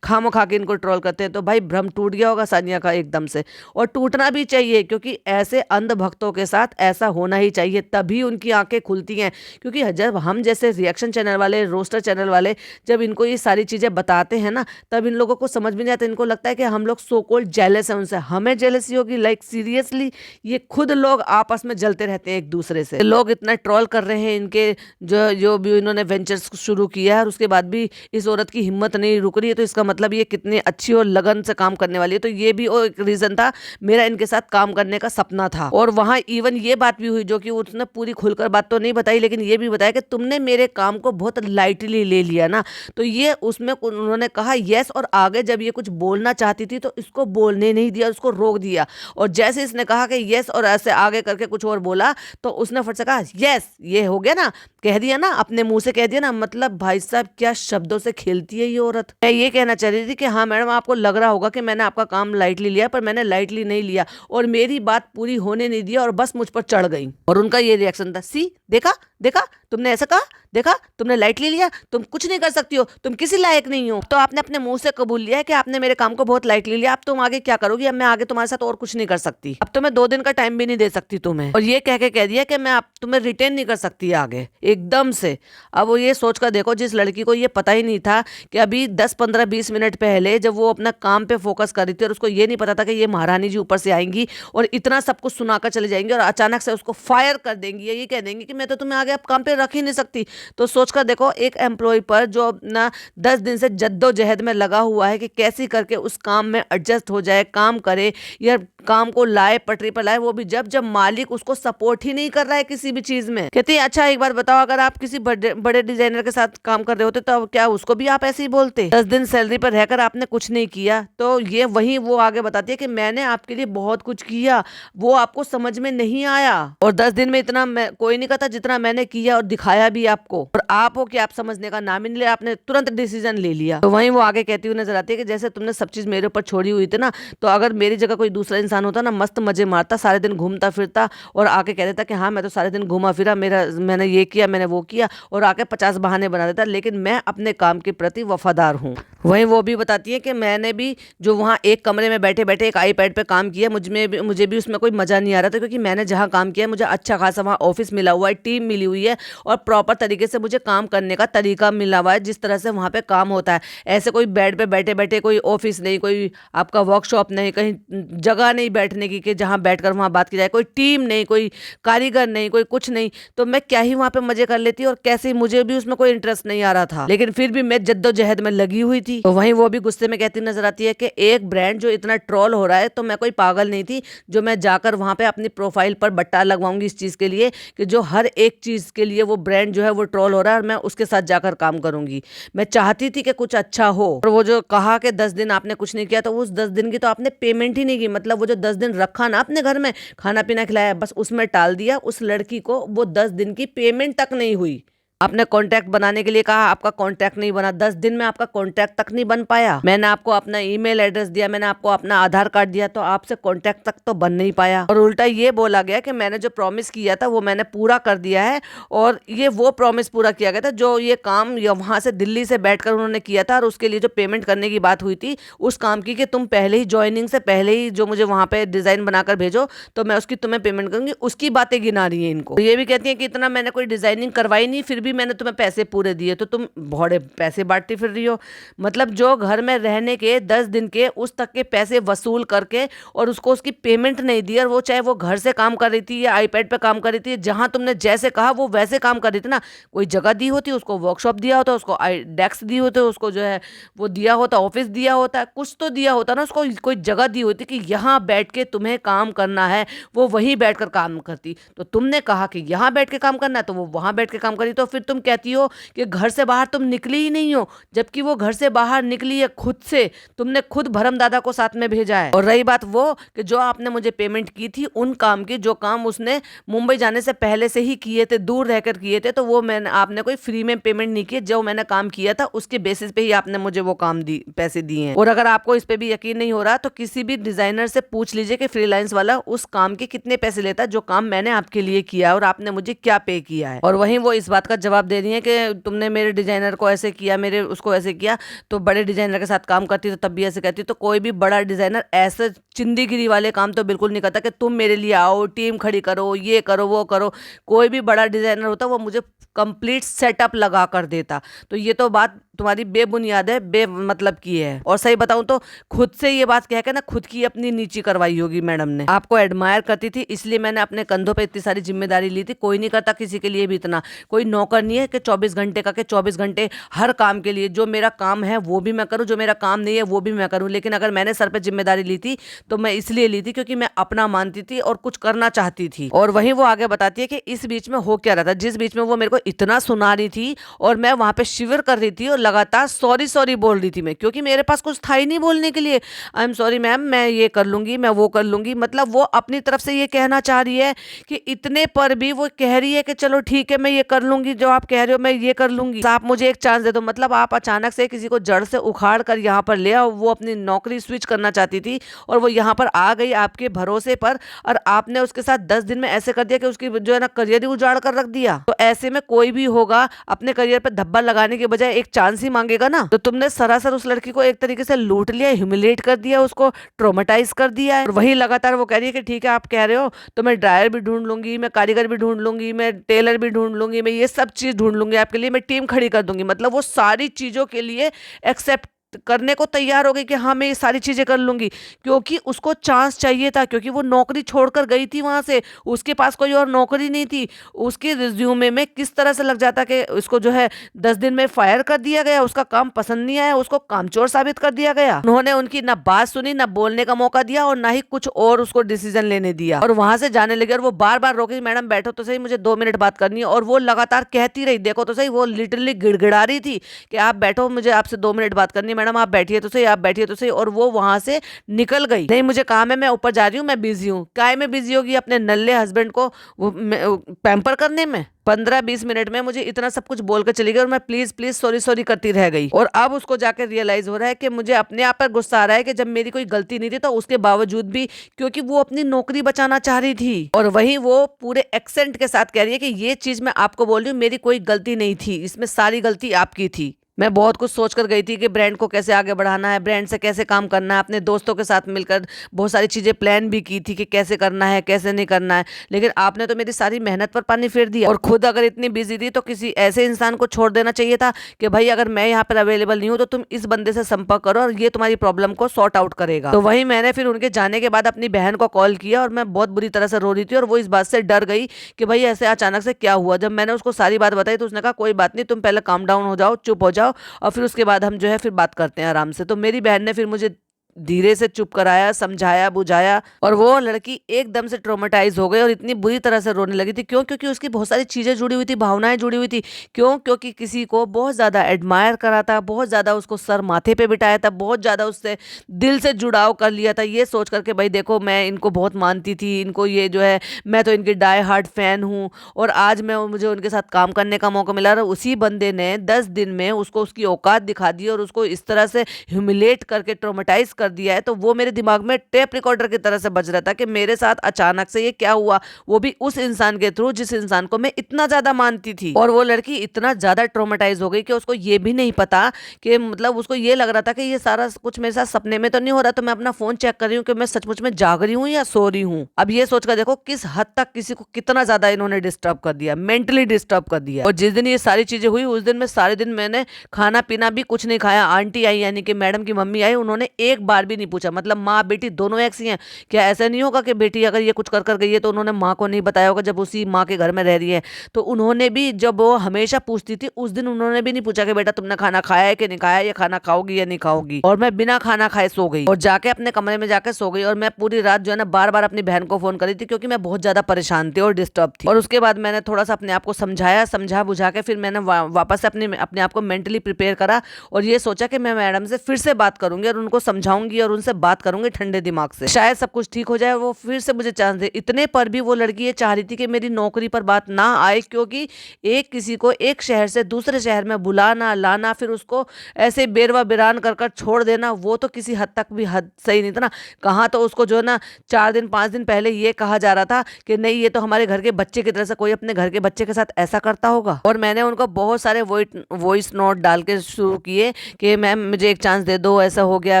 खामो खा के इनको ट्रोल करते हैं। तो भाई भ्रम टूट गया होगा सानिया का एकदम से, और टूटना भी चाहिए, क्योंकि ऐसे अंधभक्तों के साथ ऐसा होना ही चाहिए, तभी उनकी आंखें खुलती हैं। क्योंकि जब हम जैसे रिएक्शन चैनल वाले, रोस्टर चैनल वाले जब इनको ये सारी चीजें बताते हैं ना, तब इन लोगों को समझ में नहीं आता। इनको लगता है कि हम लोग सो कॉल्ड जेलस है उनसे। हमें जेलसी होगी? लाइक सीरियसली, ये खुद लोग आपस में जलते रहते हैं एक दूसरे से। लोग इतना ट्रोल कर रहे हैं इनके जो जो भी इन्होंने वेंचर्स शुरू किया है, और उसके बाद भी इस औरत की हिम्मत नहीं रुक रही है, तो इसका मतलब ये कितनी अच्छी और लगन से काम करने वाली है। तो ये भी एक रीजन था, मेरा इनके साथ काम करने का सपना था। और वहां इवन ये बात भी हुई, जो कि उसने पूरी खुलकर बात तो नहीं बताई, लेकिन ये भी बताया कि तुमने मेरे काम को बहुत लाइटली ले लिया ना। तो ये उसमें उन्होंने कहा यस, और आगे जब ये कुछ बोलना चाहती थी तो इसको बोलने नहीं दिया, उसको रोक दिया। और जैसे इसने कहा कि यस और ऐसे आगे करके कुछ और बोला, तो उसने फट से कहा यस, ये हो गया ना, कह दिया ना, अपने मुंह से कह दिया ना। मतलब भाई साहब क्या शब्दों से खेलती है ये औरत। मैं ये कहना चाह रही थी कि हाँ मैडम, आपको लग रहा होगा कि मैंने आपका काम लाइटली लिया, पर मैंने लाइटली नहीं लिया, और मेरी बात पूरी होने नहीं दिया और बस मुझ पर चढ़ गई। और उनका ये रिएक्शन था, सी देखा देखा, तुमने ऐसा कहा, देखा तुमने लाइटली लिया, तुम कुछ नहीं कर सकती हो, तुम किसी लायक नहीं हो। तो आपने अपने मुंह से कबूल लिया है कि आपने मेरे काम को बहुत लाइटली लिया, अब तुम आगे क्या करोगी? अब मैं आगे तुम्हारे साथ और कुछ नहीं कर सकती, अब तो मैं 2 दिन का टाइम भी नहीं दे सकती तुम्हें। और ये कह के कह दिया कि मैं अब तुम्हें रिटेन नहीं कर सकती आगे, एकदम से। अब वो ये सोच कर देखो, जिस लड़की को ये पता ही नहीं था कि अभी 10 15 20 मिनट पहले जब वो अपना काम पे फोकस कर रही थी, और उसको ये नहीं पता था कि ये महारानी जी ऊपर से आएंगी और इतना सब कुछ सुनाकर चले जाएंगी, और अचानक से उसको फायर कर देंगी, ये कह देंगी कि मैं तो तुम्हें आगे अब काम पे रख ही नहीं सकती। तो सोचकर देखो, एक एम्प्लॉय पर जो अपना 10 दिन से जद्दोजहद में लगा हुआ है कि कैसे करके उस काम में एडजस्ट हो जाए, काम करे या काम को लाए, पटरी पर लाए, वो भी जब जब मालिक उसको सपोर्ट ही नहीं कर रहा है किसी भी चीज में। कहती है अच्छा एक बार बताओ, अगर आप किसी बड़े डिजाइनर के साथ काम कर रहे होते तो क्या उसको भी आप ऐसे ही बोलते? 10 दिन सैलरी पर रहकर आपने कुछ नहीं किया। तो ये वही वो आगे बताती है कि मैंने आपके लिए बहुत कुछ किया, वो आपको समझ में नहीं आया, और 10 दिन में इतना कोई नहीं करता जितना मैंने किया और दिखाया भी आपको, और आप हो कि आप समझने का नाम ही नहीं लिया, आपने तुरंत डिसीजन ले लिया। तो वहीं वो आगे कहती हुई नजर आती है कि जैसे तुमने सब चीज मेरे ऊपर छोड़ी हुई थी ना, तो अगर मेरी जगह कोई दूसरा इंसान इंसान होता ना, मस्त मजे मारता, सारे दिन घूमता फिरता और आके कह देता कि हाँ मैं तो सारे दिन घूमा फिरा, मेरा मैंने ये किया, मैंने वो किया, और आके 50 बहाने बना देता, लेकिन मैं अपने काम के प्रति वफादार हूँ। वहीं वो भी बताती है कि मैंने भी जो वहाँ एक कमरे में बैठे बैठे एक आईपैड पे काम किया, मुझे भी उसमें कोई मजा नहीं आ रहा था, क्योंकि मैंने जहाँ काम किया मुझे अच्छा खासा वहाँ ऑफिस मिला हुआ है, टीम मिली हुई है, और प्रॉपर तरीके से मुझे काम करने का तरीका मिला हुआ है, जिस तरह से वहाँ पे काम होता है। ऐसे कोई बेड पे बैठे बैठे कोई ऑफिस नहीं, कोई आपका वर्कशॉप नहीं, कहीं जगह नहीं बैठने की कि जहाँ बैठकर वहाँ बात की जाए, कोई टीम नहीं, कोई कारीगर नहीं, कोई कुछ नहीं, तो मैं क्या ही वहाँ पे मजे कर लेती, और कैसे मुझे भी उसमें कोई इंटरेस्ट नहीं आ रहा था, लेकिन फिर भी मैं जद्दोजहद में लगी हुई थी। तो वहीं वो भी गुस्से में कहती नजर आती है कि एक ब्रांड जो इतना ट्रोल हो रहा है, तो मैं कोई पागल नहीं थी जो मैं जाकर वहां पे अपनी प्रोफाइल पर बट्टा लगवाऊंगी इस चीज के लिए कि जो हर एक चीज के लिए वो ब्रांड जो है वो ट्रोल हो रहा है, और मैं उसके साथ जाकर काम करूंगी। मैं चाहती थी कि कुछ अच्छा हो, और वो जो कहा कि 10 दिन आपने कुछ नहीं किया, तो उस 10 दिन की तो आपने पेमेंट ही नहीं की, मतलब वो जो 10 दिन रखा ना अपने घर में, खाना पीना खिलाया, बस उसमें टाल दिया। उस लड़की को वो 10 दिन की पेमेंट तक नहीं हुई। आपने कॉन्टैक्ट बनाने के लिए कहा, आपका कॉन्टैक्ट नहीं बना, 10 दिन में आपका कॉन्टैक्ट तक नहीं बन पाया। मैंने आपको अपना ईमेल एड्रेस दिया, मैंने आपको अपना आधार कार्ड दिया, तो आपसे कॉन्टैक्ट तक तो बन नहीं पाया। और उल्टा ये बोला गया कि मैंने जो प्रॉमिस किया था वो मैंने पूरा कर दिया है, और ये वो प्रॉमिस पूरा किया गया था जो ये काम वहां से दिल्ली से बैठकर उन्होंने किया था, और उसके लिए जो पेमेंट करने की बात हुई थी उस काम की, कि तुम पहले ही ज्वाइनिंग से पहले ही जो मुझे वहां पे डिजाइन बनाकर भेजो तो मैं उसकी तुम्हें पेमेंट करूंगी, उसकी बातें गिना रही है इनको। तो ये भी कहती है कि इतना मैंने कोई डिजाइनिंग करवाई नहीं, फिर भी मैंने तुम्हें पैसे पूरे दिए, तो तुम बड़े पैसे बांटती फिर रही हो। मतलब जो घर में रहने के 10 दिन के उस तक के पैसे वसूल करके और उसको उसकी पेमेंट नहीं दी, और वो चाहे वो घर से काम कर रही थी या आईपैड पे काम कर रही थी, जहां तुमने जैसे कहा वो वैसे काम कर रही थी ना, कोई जगह दी होती, उसको वर्कशॉप दिया होता, उसको डेस्क दी होती, उसको जो है वो दिया होता, ऑफिस दिया होता, कुछ तो दिया होता ना, उसको कोई जगह दी होती कि यहाँ बैठ के तुम्हें काम करना है, वो वहीं बैठकर काम करती। तो तुमने कहा कि यहाँ बैठ के काम करना है, तो वो वहां बैठ के काम करी, तो फिर तुम कहती हो कि घर से बाहर तुम निकली ही नहीं हो, जबकि वो घर से बाहर निकली है खुद से, तुमने खुद भरम दादा को साथ में भेजा है। और रही बात वो कि जो आपने मुझे पेमेंट की थी उन काम की, जो काम उसने मुंबई जाने से पहले से ही किए थे, दूर रहकर किए थे, तो वो मैंने आपने कोई फ्री में पेमेंट नहीं की, जो मैंने काम किया था उसके बेसिस पे ही आपने मुझे वो काम पैसे दिए हैं। और अगर आपको इस पे भी यकीन नहीं हो रहा तो किसी भी डिजाइनर से पूछ लीजिए कि फ्रीलांस वाला उस काम के कितने पैसे लेता है, जो काम मैंने आपके लिए किया और आपने मुझे क्या पे किया है। और वहीं वो इस बात का जवाब दे रही है कि तुमने मेरे डिजाइनर को ऐसे किया, मेरे उसको ऐसे किया, तो बड़े डिजाइनर के साथ काम करती तो तब भी ऐसे कहती। तो कोई भी बड़ा डिजाइनर ऐसे चिंदीगिरी वाले काम तो बिल्कुल नहीं करता कि तुम मेरे लिए आओ, टीम खड़ी करो, ये करो वो करो। कोई भी बड़ा डिजाइनर होता वो मुझे कंप्लीट सेटअप लगा कर देता। तो ये तो बात तुम्हारी बेबुनियाद है, बे मतलब की है। और सही बताऊं तो खुद से ये बात कह के ना खुद की अपनी नीची करवाई होगी मैडम ने। आपको एडमायर करती थी इसलिए मैंने अपने कंधों पे इतनी सारी जिम्मेदारी ली थी। कोई नहीं करता किसी के लिए भी इतना, कोई नौकर नहीं है कि 24 घंटे का, के 24 घंटे हर काम के लिए, जो मेरा काम है वो भी मैं करूं, जो मेरा काम नहीं है वो भी मैं करूं। लेकिन अगर मैंने सर पे जिम्मेदारी ली थी तो मैं इसलिए ली थी क्योंकि मैं अपना मानती थी और कुछ करना चाहती थी। और वहीं वो आगे बताती है कि इस बीच में हो क्या रहा था, जिस बीच में वो मेरे को इतना सुना रही थी और मैं वहां पे शिविर कर रही थी और लगातार सॉरी सॉरी बोल रही थी मैं, क्योंकि मेरे पास कुछ था ही नहीं बोलने के लिए। आई एम सॉरी मैम, मैं ये कर लूंगी, मैं वो कर लूंगी। मतलब वो अपनी तरफ से ये कहना चाह रही है कि इतने पर भी वो कह रही है कि चलो ठीक है मैं ये कर लूंगी, जो आप कह रहे हो मैं ये कर लूंगी, आप मुझे एक चांस दे दो। मतलब आप अचानक से किसी को जड़ से उखाड़ कर यहाँ पर ले आओ। वो अपनी नौकरी स्विच करना चाहती थी और वो यहाँ पर आ गई आपके भरोसे पर, और आपने उसके साथ 10 दिन में ऐसे कर दिया कि उसकी जो है ना करियर ही उजाड़ कर रख दिया। तो ऐसे में कोई भी होगा अपने करियर पर धब्बा लगाने के बजाय एक चांस ही मांगेगा ना। तो तुमने सरासर उस लड़की को एक तरीके से लूट लिया, ह्यूमिलेट कर दिया, उसको ट्रोमेटाइज कर दिया है। और वही लगातार वो कह रही है कि ठीक है आप कह रहे हो तो मैं ड्रायर भी ढूंढ लूंगी, मैं कारीगर भी ढूंढ लूंगी, मैं टेलर भी ढूंढ लूंगी, मैं ये सब चीज ढूंढ लूंगी आपके लिए, मैं टीम खड़ी कर दूंगी। मतलब वो सारी चीजों के लिए एक्सेप्ट करने को तैयार हो गई कि हाँ मैं ये सारी चीजें कर लूंगी, क्योंकि उसको चांस चाहिए था, क्योंकि वो नौकरी छोड़कर गई थी वहां से, उसके पास कोई और नौकरी नहीं थी। उसके रिज्यूमे में किस तरह से लग जाता कि उसको जो है 10 दिन में फायर कर दिया गया, उसका काम पसंद नहीं आया, उसको कामचोर साबित कर दिया गया। उन्होंने उनकी ना बात सुनी, ना बोलने का मौका दिया और ना ही कुछ और उसको डिसीजन लेने दिया, और वहां से जाने लगे। और वो बार बार रोकी, मैडम बैठो तो सही, मुझे 2 मिनट बात करनी है। और वो लगातार कहती रही, देखो तो सही, वो लिटरली गिड़गिड़ा रही थी कि आप बैठो, मुझे आपसे 2 मिनट बात करनी है, मैडम आप बैठिए तो सही, आप बैठिए तो सही, और वो वहां से निकल गई। नहीं मुझे काम है, मैं ऊपर जा रही हूँ, मैं बिजी हूँ। काय में बिजी होगी अपने नल्ले हस्बैंड को पैम्पर करने में? 15-20 मिनट में मुझे इतना सब कुछ बोल कर चली गई और मैं प्लीज प्लीज सॉरी सॉरी करती रह गई। और अब उसको जाकर रियलाइज हो रहा है कि मुझे अपने आप पर गुस्सा आ रहा है कि जब मेरी कोई गलती नहीं थी तो उसके बावजूद भी, क्योंकि वो अपनी नौकरी बचाना चाह रही थी, और वहीं वो पूरे एक्सेंट के साथ कह रही है कि ये चीज मैं आपको बोल रही हूँ, मेरी कोई गलती नहीं थी, इसमें सारी गलती आपकी थी। मैं बहुत कुछ सोच कर गई थी कि ब्रांड को कैसे आगे बढ़ाना है, ब्रांड से कैसे काम करना है, अपने दोस्तों के साथ मिलकर बहुत सारी चीजें प्लान भी की थी कि कैसे करना है कैसे नहीं करना है, लेकिन आपने तो मेरी सारी मेहनत पर पानी फेर दिया। और खुद अगर इतनी बिजी थी तो किसी ऐसे इंसान को छोड़ देना चाहिए था कि भाई अगर मैं यहाँ पर अवेलेबल नहीं हूँ तो तुम इस बंदे से संपर्क करो और ये तुम्हारी प्रॉब्लम को सॉर्ट आउट करेगा। तो वही मैंने फिर उनके जाने के बाद अपनी बहन को कॉल किया और मैं बहुत बुरी तरह से रो रही थी, और वो इस बात से डर गई कि भाई ऐसे अचानक से क्या हुआ। जब मैंने उसको सारी बात बताई तो उसने कहा कोई बात नहीं, तुम पहले काम डाउन हो जाओ, चुप हो जाओ, और फिर उसके बाद हम जो है फिर बात करते हैं आराम से। तो मेरी बहन ने फिर मुझे धीरे से चुप कराया, समझाया बुझाया, और वो लड़की एकदम से ट्रोमेटाइज हो गई और इतनी बुरी तरह से रोने लगी थी। क्यों? क्योंकि उसकी बहुत सारी चीजें जुड़ी हुई थी, भावनाएं जुड़ी हुई थी। क्यों? क्योंकि किसी को बहुत ज्यादा एडमायर करा था, बहुत ज्यादा उसको सर माथे पे बिठाया था, बहुत ज्यादा उससे दिल से जुड़ाव कर लिया था, ये सोच करके भाई देखो मैं इनको बहुत मानती थी, इनको ये जो है मैं तो इनकी डाई हार्ट फैन हूँ, और आज मैं मुझे उनके साथ काम करने का मौका मिला। और उसी बंदे ने 10 दिन में उसको उसकी औकात दिखा दी और उसको इस तरह से ह्यूमिलेट करके ट्रोमेटाइज कर दिया है। तो वो मेरे दिमाग में टेप रिकॉर्डर की तरह से बज रहा था कि मेरे साथ अचानक से ये क्या हुआ, वो भी उस इंसान के थ्रू जिस इंसान को मैं इतना ज्यादा मानती थी। और वो लड़की इतना ज्यादा ट्रोमेटाइज हो गई कि उसको ये भी नहीं पता कि मतलब उसको ये लग रहा था कि ये सारा कुछ मेरे साथ सपने में तो नहीं हो रहा, तो मैं अपना फोन चेक कर रही हूँ कि मैं सचमुच में जाग रही हूँ या सो रही हूँ। अब ये सोचकर देखो किस हद तक किसी को कितना ज्यादा इन्होंने डिस्टर्ब कर दिया, मेंटली डिस्टर्ब कर दिया। और जिस दिन ये सारी चीजें हुई उस दिन मैं सारे दिन मैंने खाना पीना भी कुछ नहीं खाया। आंटी आई यानी कि मैडम की मम्मी आई, उन्होंने एक बार भी नहीं पूछा, मतलब माँ बेटी दोनों एक सी हैं, क्या ऐसा नहीं होगा कि बेटी अगर ये कुछ कर कर गई है तो उन्होंने माँ को नहीं बताया होगा जब उसी माँ के घर में रह रही है। तो उन्होंने भी, जब वो हमेशा पूछती थी, उस दिन उन्होंने भी नहीं पूछा कि बेटा तुमने खाना खाया है कि नहीं खाया, ये खाना खाओगी या नहीं खाओगी। और मैं बिना खाना खाए सो गई और जाके अपने कमरे में जाके सो गई। और मैं पूरी रात जो है ना बार बार अपनी बहन को फोन करी थी, क्योंकि मैं बहुत ज्यादा परेशान थी और डिस्टर्ब थी। और उसके बाद मैंने थोड़ा सा अपने आप को समझाया, समझा बुझा के फिर मैंने वापस से अपने आप को मेंटली प्रिपेयर करा और ये सोचा कि मैं मैडम से फिर से बात करूंगी और उनको समझाऊंगी और उनसे बात करूंगी ठंडे दिमाग से, शायद सब कुछ ठीक हो जाए, वो फिर से मुझे चांस दे। इतने पर भी वो लड़की ये चाह रही थी कि मेरी नौकरी पर बात ना आए, क्योंकि एक किसी को एक शहर से दूसरे शहर में बुलाना लाना, फिर उसको ऐसे बेरवा बिरान कर कर छोड़ देना, वो तो किसी हद तक भी हद सही नहीं था ना। कहाँ तो उसको जो है ना 4 दिन 5 दिन पहले ये कहा जा रहा था कि नहीं ये तो हमारे घर के बच्चे की तरह से, कोई अपने घर के बच्चे के साथ ऐसा करता होगा। और मैंने उनको बहुत सारे वॉइस नोट डाल के शुरू किए कि मैम मुझे एक चांस दे दो, ऐसा हो गया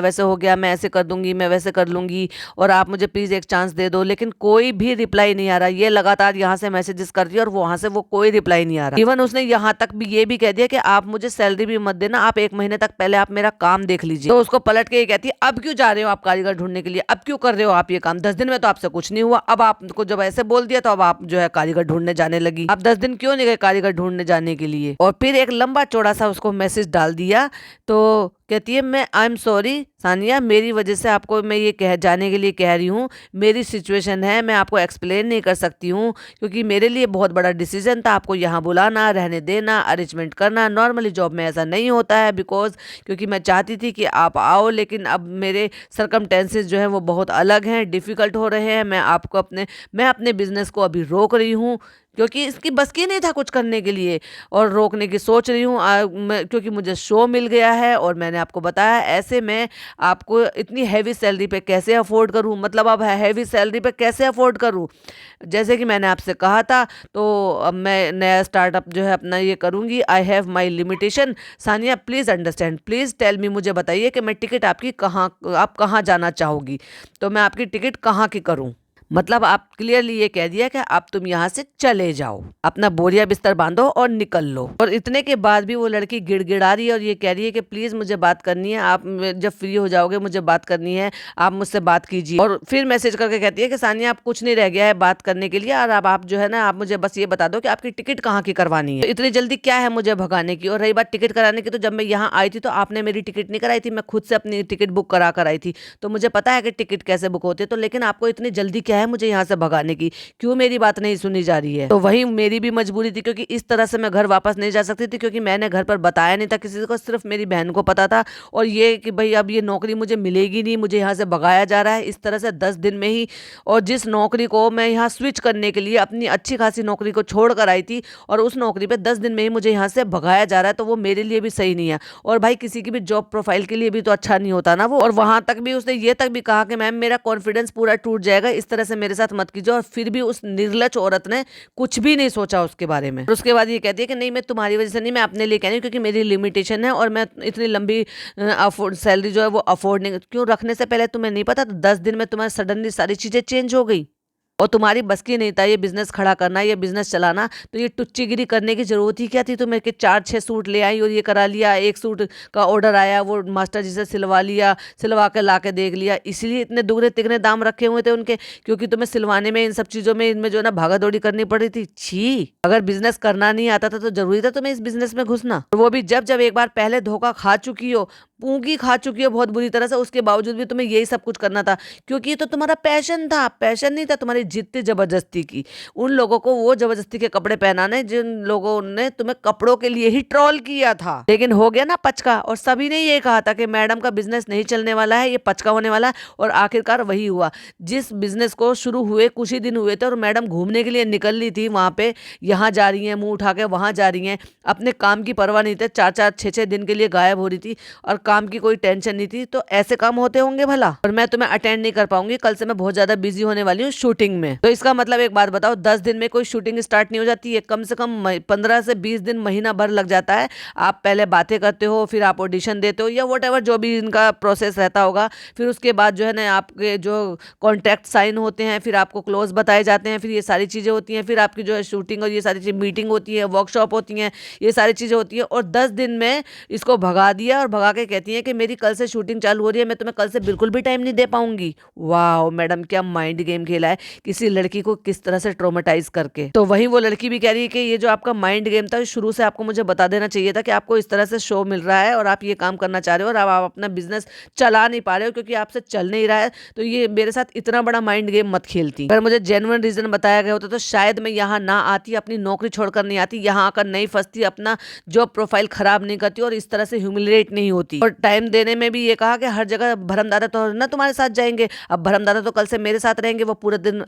वैसे हो गया, मैं ऐसे कर दूंगी, मैं वैसे कर लूंगी, और आप मुझे प्लीज एक चांस दे दो। लेकिन कोई भी रिप्लाई नहीं आ रहा। ये लगातार यहाँ से मैसेजेस कर रही है और वहां से वो कोई रिप्लाई नहीं आ रहा। इवन उसने यहाँ तक भी ये भी कह दिया कि आप मुझे सैलरी भी मत देना, आप 1 महीने तक पहले आप मेरा काम देख लीजिए। तो उसको पलट के ये कहती है अब क्यों जा रहे हो आप कारीगर ढूंढने के लिए, अब क्यों कर रहे हो आप ये काम, 10 दिन में तो आपसे कुछ नहीं हुआ, अब आपको जब ऐसे बोल दिया तो अब आप जो है कारीगर ढूंढने जाने लगी, आप 10 दिन क्यों नहीं गए कारीगर ढूंढने जाने के लिए। और फिर एक लंबा चौड़ा सा उसको मैसेज डाल दिया। तो कहती है मैं आई एम सॉरी सानिया, मेरी वजह से आपको मैं ये कह जाने के लिए कह रही हूँ, मेरी सिचुएशन है, मैं आपको एक्सप्लेन नहीं कर सकती हूँ, क्योंकि मेरे लिए बहुत बड़ा डिसीजन था आपको यहाँ बुलाना, रहने देना, अरेंजमेंट करना। नॉर्मली जॉब में ऐसा नहीं होता है, बिकॉज क्योंकि मैं चाहती थी कि आप आओ, लेकिन अब मेरे सरकमटेंसेस जो है वो बहुत अलग हैं, डिफ़िकल्ट हो रहे हैं। मैं अपने बिजनेस को अभी रोक रही हूँ क्योंकि इसकी बस की नहीं था कुछ करने के लिए, और रोकने की सोच रही हूँ क्योंकि मुझे शो मिल गया है और मैंने आपको बताया। ऐसे में आपको इतनी हैवी सैलरी पे कैसे अफोर्ड करूँ, मतलब अब हैवी सैलरी पे कैसे अफोर्ड करूँ। जैसे कि मैंने आपसे कहा था, तो अब मैं नया स्टार्टअप जो है अपना ये करूँगी। I have my limitation. Sania please understand, please tell me, मुझे बताइए कि मैं टिकट आपकी कहाँ, आप कहाँ जाना चाहोगी, तो मैं आपकी टिकट कहाँ की करूँ। मतलब आप क्लियरली ये कह दिया कि आप तुम यहाँ से चले जाओ, अपना बोरिया बिस्तर बांधो और निकल लो। और इतने के बाद भी वो लड़की गिड़गिड़ा रही है और ये कह रही है कि प्लीज मुझे बात करनी है, आप जब फ्री हो जाओगे मुझे बात करनी है, आप मुझसे बात कीजिए। और फिर मैसेज करके कहती है कि सानिया आप कुछ नहीं रह गया है बात करने के लिए, और अब आप जो है ना आप मुझे बस ये बता दो कि आपकी टिकट कहाँ की करवानी है, तो इतनी जल्दी क्या है मुझे भगाने की। और रही बात टिकट कराने की, तो जब मैं यहाँ आई थी तो आपने मेरी टिकट नहीं कराई थी, मैं खुद से अपनी टिकट बुक करा कर आई थी, तो मुझे पता है कि टिकट कैसे बुक होती है, तो लेकिन आपको इतनी जल्दी क्या क्या है मुझे यहाँ से भगाने की, क्यों मेरी बात नहीं सुनी जा रही है। तो वही मेरी भी मजबूरी थी, क्योंकि इस तरह से मैं घर वापस नहीं जा सकती थी, क्योंकि मैंने घर पर बताया नहीं था किसी को, सिर्फ मेरी बहन को पता था। और ये कि भाई अब ये नौकरी मुझे मिलेगी नहीं, मुझे यहाँ से भगाया जा रहा है इस तरह से 10 दिन में ही। और जिस नौकरी को मैं यहाँ स्विच करने के लिए अपनी अच्छी खासी नौकरी को छोड़ कर आई थी, और उस नौकरी पे 10 दिन में ही मुझे यहाँ से भगाया जा रहा है, तो वो मेरे लिए भी सही नहीं है। और भाई किसी की भी जॉब प्रोफाइल के लिए भी तो अच्छा नहीं होता ना वो। और वहां तक भी उसने ये तक भी कहा कि मैम मेरा कॉन्फिडेंस पूरा टूट जाएगा, इस तरह से मेरे साथ मत कीजिए। और फिर भी उस निर्लज औरत ने कुछ भी नहीं सोचा उसके बारे में। और उसके बाद ये कहती है कि नहीं मैं तुम्हारी वजह से नहीं, मैं अपने लिए कह रही हूँ, क्योंकि मेरी लिमिटेशन है और मैं इतनी लंबी सैलरी जो है वो अफोर्ड नहीं, क्यों रखने से पहले तुम्हें नहीं पता 10 दिन में तुम्हारी सडनली सारी चीजें चेंज हो गई और तुम्हारी बस की नहीं था ये बिजनेस खड़ा करना, ये बिजनेस चलाना। तो ये टुच्चीगिरी करने की जरूरत ही क्या थी तुम्हें कि 4-6 सूट ले आई और ये करा लिया, एक सूट का ऑर्डर आया वो मास्टर जी से सिलवा लिया, सिलवा के ला के देख लिया। इसलिए इतने दुगने तिगने दाम रखे हुए थे उनके, क्योंकि तुम्हें सिलवाने में इन सब चीजों में इनमें जो है ना भागा दौड़ी करनी पड़ी थी। छी, अगर बिजनेस करना नहीं आता था तो जरूरी था तुम्हें इस बिजनेस में घुसना, और वो भी जब जब एक बार पहले धोखा खा चुकी हो, पूंगी खा चुकी हो बहुत बुरी तरह से, उसके बावजूद भी तुम्हें यही सब कुछ करना था, क्योंकि ये तो तुम्हारा पैशन था, पैशन नहीं था तुम्हारी जिद्द जबरदस्ती की। उन लोगों को वो जबरदस्ती के कपड़े पहनाने जिन लोगों ने तुम्हें कपड़ों के लिए ही ट्रोल किया था। लेकिन हो गया ना पचका, और सभी ने ये कहा था कि मैडम का बिजनेस नहीं चलने वाला है, ये पचका होने वाला है। और आखिरकार वही हुआ। जिस बिजनेस को शुरू हुए कुछ ही दिन हुए थे और मैडम घूमने के लिए निकल रही थी वहां पे, यहाँ जा रही है मुंह उठा के, वहां जा रही है, अपने काम की परवाह नहीं थे, 4-4 6-6 दिन के लिए गायब हो रही थी और काम की कोई टेंशन नहीं थी। तो ऐसे काम होते होंगे भला? और मैं तुम्हें अटेंड नहीं कर पाऊंगी, कल से मैं बहुत ज्यादा बिजी होने वाली हूँ शूटिंग में। तो इसका मतलब एक बात बताओ, 10 दिन में कोई शूटिंग स्टार्ट नहीं हो जाती है, कम से कम 15 से 20 दिन, महीना भर लग जाता है। आप पहले बातें करते हो, फिर आप ऑडिशन देते हो या वट जो भी इनका प्रोसेस रहता होगा, फिर उसके बाद जो है ना आपके जो कॉन्ट्रैक्ट साइन होते हैं, फिर आपको क्लोज बताए जाते हैं, फिर ये सारी चीजें होती हैं, फिर आपकी जो है शूटिंग और ये सारी चीज मीटिंग होती है, वर्कशॉप होती है, ये सारी चीजें होती है। और 10 दिन में इसको भगा दिया और भगा के कहती है कि मेरी कल से शूटिंग चालू हो रही है, मैं तुम्हें कल से बिल्कुल भी टाइम नहीं दे पाऊंगी। वाह मैडम, क्या माइंड गेम खेला है किसी लड़की को किस तरह से ट्रोमेटाइज करके। तो वही वो लड़की भी कह रही है कि ये जो आपका माइंड गेम था, शुरू से आपको मुझे बता देना चाहिए था कि आपको इस तरह से शो मिल रहा है और आप ये काम करना चाह रहे हो और अब आप अपना बिजनेस चला नहीं पा रहे हो क्योंकि आपसे चल नहीं रहा है। तो ये मेरे साथ इतना बड़ा माइंड गेम मत खेलती। अगर मुझे जेन्युइन रीजन बताया गया होता तो शायद मैं यहाँ ना आती, अपनी नौकरी छोड़कर नहीं आती, यहाँ आकर नहीं फंसती, अपना जॉब प्रोफाइल खराब नहीं करती और इस तरह से ह्यूमिलेट नहीं होती। और टाइम देने में भी ये कहा कि हर जगह भरम दादा तो ना तुम्हारे साथ जाएंगे, अब भरम दादा तो कल से मेरे साथ रहेंगे, वो पूरे दिन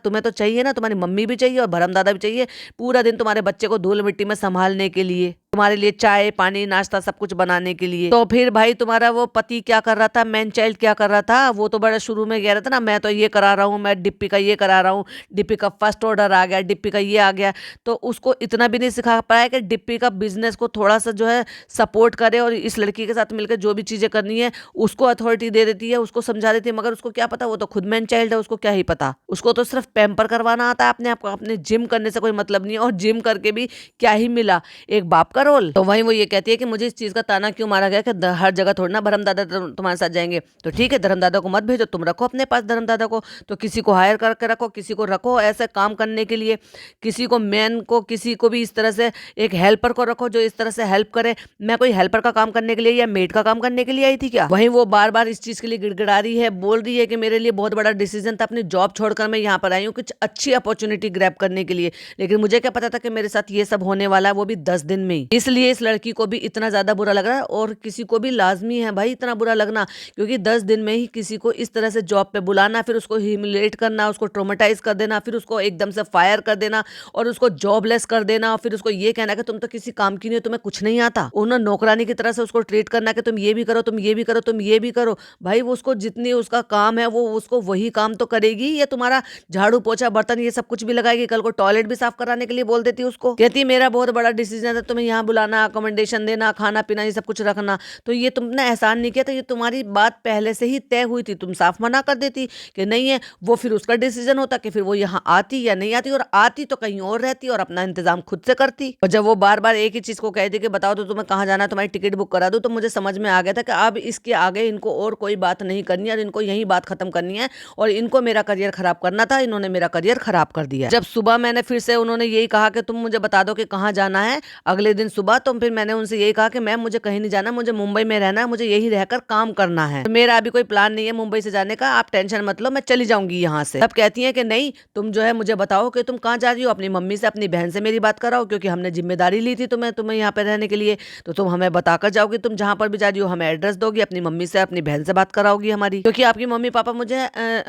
तुम्हें तो चाहिए ना, तुम्हारी मम्मी भी चाहिए और भरम दादा भी चाहिए, पूरा दिन तुम्हारे बच्चे को धूल मिट्टी में संभालने के लिए, तुम्हारे लिए चाय पानी नाश्ता सब कुछ बनाने के लिए। तो फिर भाई तुम्हारा वो पति क्या कर रहा था, मैन चाइल्ड क्या कर रहा था? वो तो बड़ा शुरू में कह रहा था ना, मैं तो ये करा रहा हूँ, मैं डिप्पी का ये करा रहा हूँ, डिप्पी का फर्स्ट ऑर्डर आ गया, डिप्पी का ये आ गया। तो उसको इतना भी नहीं सिखा पाया कि डिप्पी का बिजनेस को थोड़ा सा जो है सपोर्ट करे और इस लड़की के साथ मिलकर जो भी चीजें करनी है उसको अथॉरिटी दे देती है, उसको समझा देती है। मगर उसको क्या पता, वो तो खुद मैन चाइल्ड है, उसको क्या ही पता। उसको तो सिर्फ पैम्पर करवाना आता है अपने आप को, अपने जिम करने से कोई मतलब नहीं है। और जिम करके भी क्या ही मिला, एक बाप का रोल। तो वहीं वो ये कहती है कि मुझे इस चीज का ताना क्यों मारा गया कि हर जगह थोड़ी ना धर्म दादा तुम्हारे साथ जाएंगे। तो ठीक है, धर्म दादा को मत भेजो, तुम रखो अपने पास धर्म दादा को, तो किसी को हायर करके रखो, किसी को रखो ऐसे काम करने के लिए, किसी को मैन को, किसी को भी इस तरह से एक हेल्पर को रखो जो इस तरह से हेल्प करे। मैं कोई हेल्पर का काम करने के लिए या मेड का काम करने के लिए आई थी क्या? वहीं वो बार बार इस चीज के लिए गिड़गिड़ा रही है, बोल रही है कि मेरे लिए बहुत बड़ा डिसीजन था, अपनी जॉब छोड़कर मैं यहाँ पर आई हूँ कुछ अच्छी अपॉर्चुनिटी ग्रैब करने के लिए, लेकिन मुझे क्या पता था कि मेरे साथ ये सब होने वाला है, वो भी 10 दिन में ही। इसलिए इस लड़की को भी इतना ज्यादा बुरा लग रहा है और किसी को भी लाजमी है भाई इतना बुरा लगना, क्योंकि 10 दिन में ही किसी को इस तरह से जॉब पे बुलाना, फिर उसको ह्यूमिलेट करना, उसको ट्रोमेटाइज कर देना, फिर उसको एकदम से फायर कर देना और उसको जॉबलेस कर देना, और फिर उसको ये कहना कि तुम तो किसी काम की नहीं हो, तुम्हें कुछ नहीं आता। उन्होंने नौकरानी की तरह से उसको ट्रीट करना कि तुम ये भी करो, तुम ये भी करो, तुम ये भी करो। भाई वो उसको जितनी उसका काम है वो उसको वही काम तो करेगी, या तुम्हारा झाड़ू पोछा बर्तन ये सब कुछ भी लगाएगी, कल को टॉयलेट भी साफ कराने के लिए बोल देती उसको। कहती मेरा बहुत बड़ा डिसीजन है तुम्हें यहाँ बुलाना, अकोमोडेशन देना, खाना पीना ये सब कुछ रखना, तो ये तुमने एहसान नहीं किया, तो ये तुम्हारी बात पहले से ही तय हुई थी, तुम साफ मना कर देती कि नहीं है। वो फिर उसका डिसीजन होता कि फिर वो यहाँ आती या नहीं आती, और आती तो कहीं और रहती और अपना इंतजाम खुद से करती। और जब वो बार बार एक ही चीज को कहती कि बताओ तो तुम्हें कहाँ जाना है, तुम्हारी टिकट बुक करा दूं, तो मुझे समझ में आ गया था कि अब इसके आगे इनको और कोई बात नहीं करनी है और इनको यही बात खत्म करनी है और इनको मेरा करियर खराब करना था, इन्होंने मेरा करियर खराब कर दिया। जब सुबह मैंने फिर से उन्होंने यही कहा कि तुम मुझे बता दो कि कहाँ जाना है, अगले दिन सुबह, तो फिर मैंने उनसे यही कहा कि मैम मुझे कहीं नहीं जाना, मुझे मुंबई में रहना है, मुझे यही रहकर काम करना है, मेरा अभी कोई प्लान नहीं है मुंबई से जाने का, आप टेंशन मत लो, मैं चली जाऊंगी यहाँ से। तब कहती है कि नहीं, तुम जो है मुझे बताओ कि तुम कहाँ जा रही हो, अपनी मम्मी से अपनी बहन से मेरी बात कराओ, क्योंकि हमने जिम्मेदारी ली थी तुम्हें यहाँ पे रहने के लिए, तो तुम हमें बताकर जाओगी, तुम जहाँ पर भी जा रही हो हमें एड्रेस दोगी, अपनी मम्मी से अपनी बहन से बात कराओगी हमारी, क्योंकि आपकी मम्मी पापा मुझे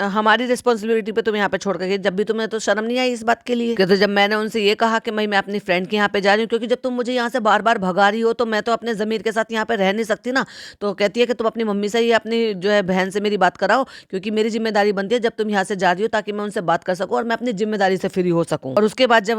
हमारी रिस्पॉन्सिबिलिटी पे तुम यहाँ पे छोड़ कर, जब भी तुम्हें तो शर्म नहीं आई इस बात के लिए। तो जब मैंने उनसे ये कहा कि मैं अपनी फ्रेंड के यहाँ पे जा रही हूँ, क्योंकि जब तुम मुझे यहाँ से बार बार भगा रही हो तो मैं तो अपने जमीर के साथ यहाँ पे रह नहीं सकती ना, तो कहती है कि तुम अपनी मम्मी से या अपनी जो है बहन से मेरी बात कराओ, क्योंकि मेरी जिम्मेदारी बनती है जब तुम यहाँ से जा रही हो, ताकि मैं उनसे बात कर सकूँ और मैं अपनी जिम्मेदारी से फ्री हो सकूँ। और उसके बाद जब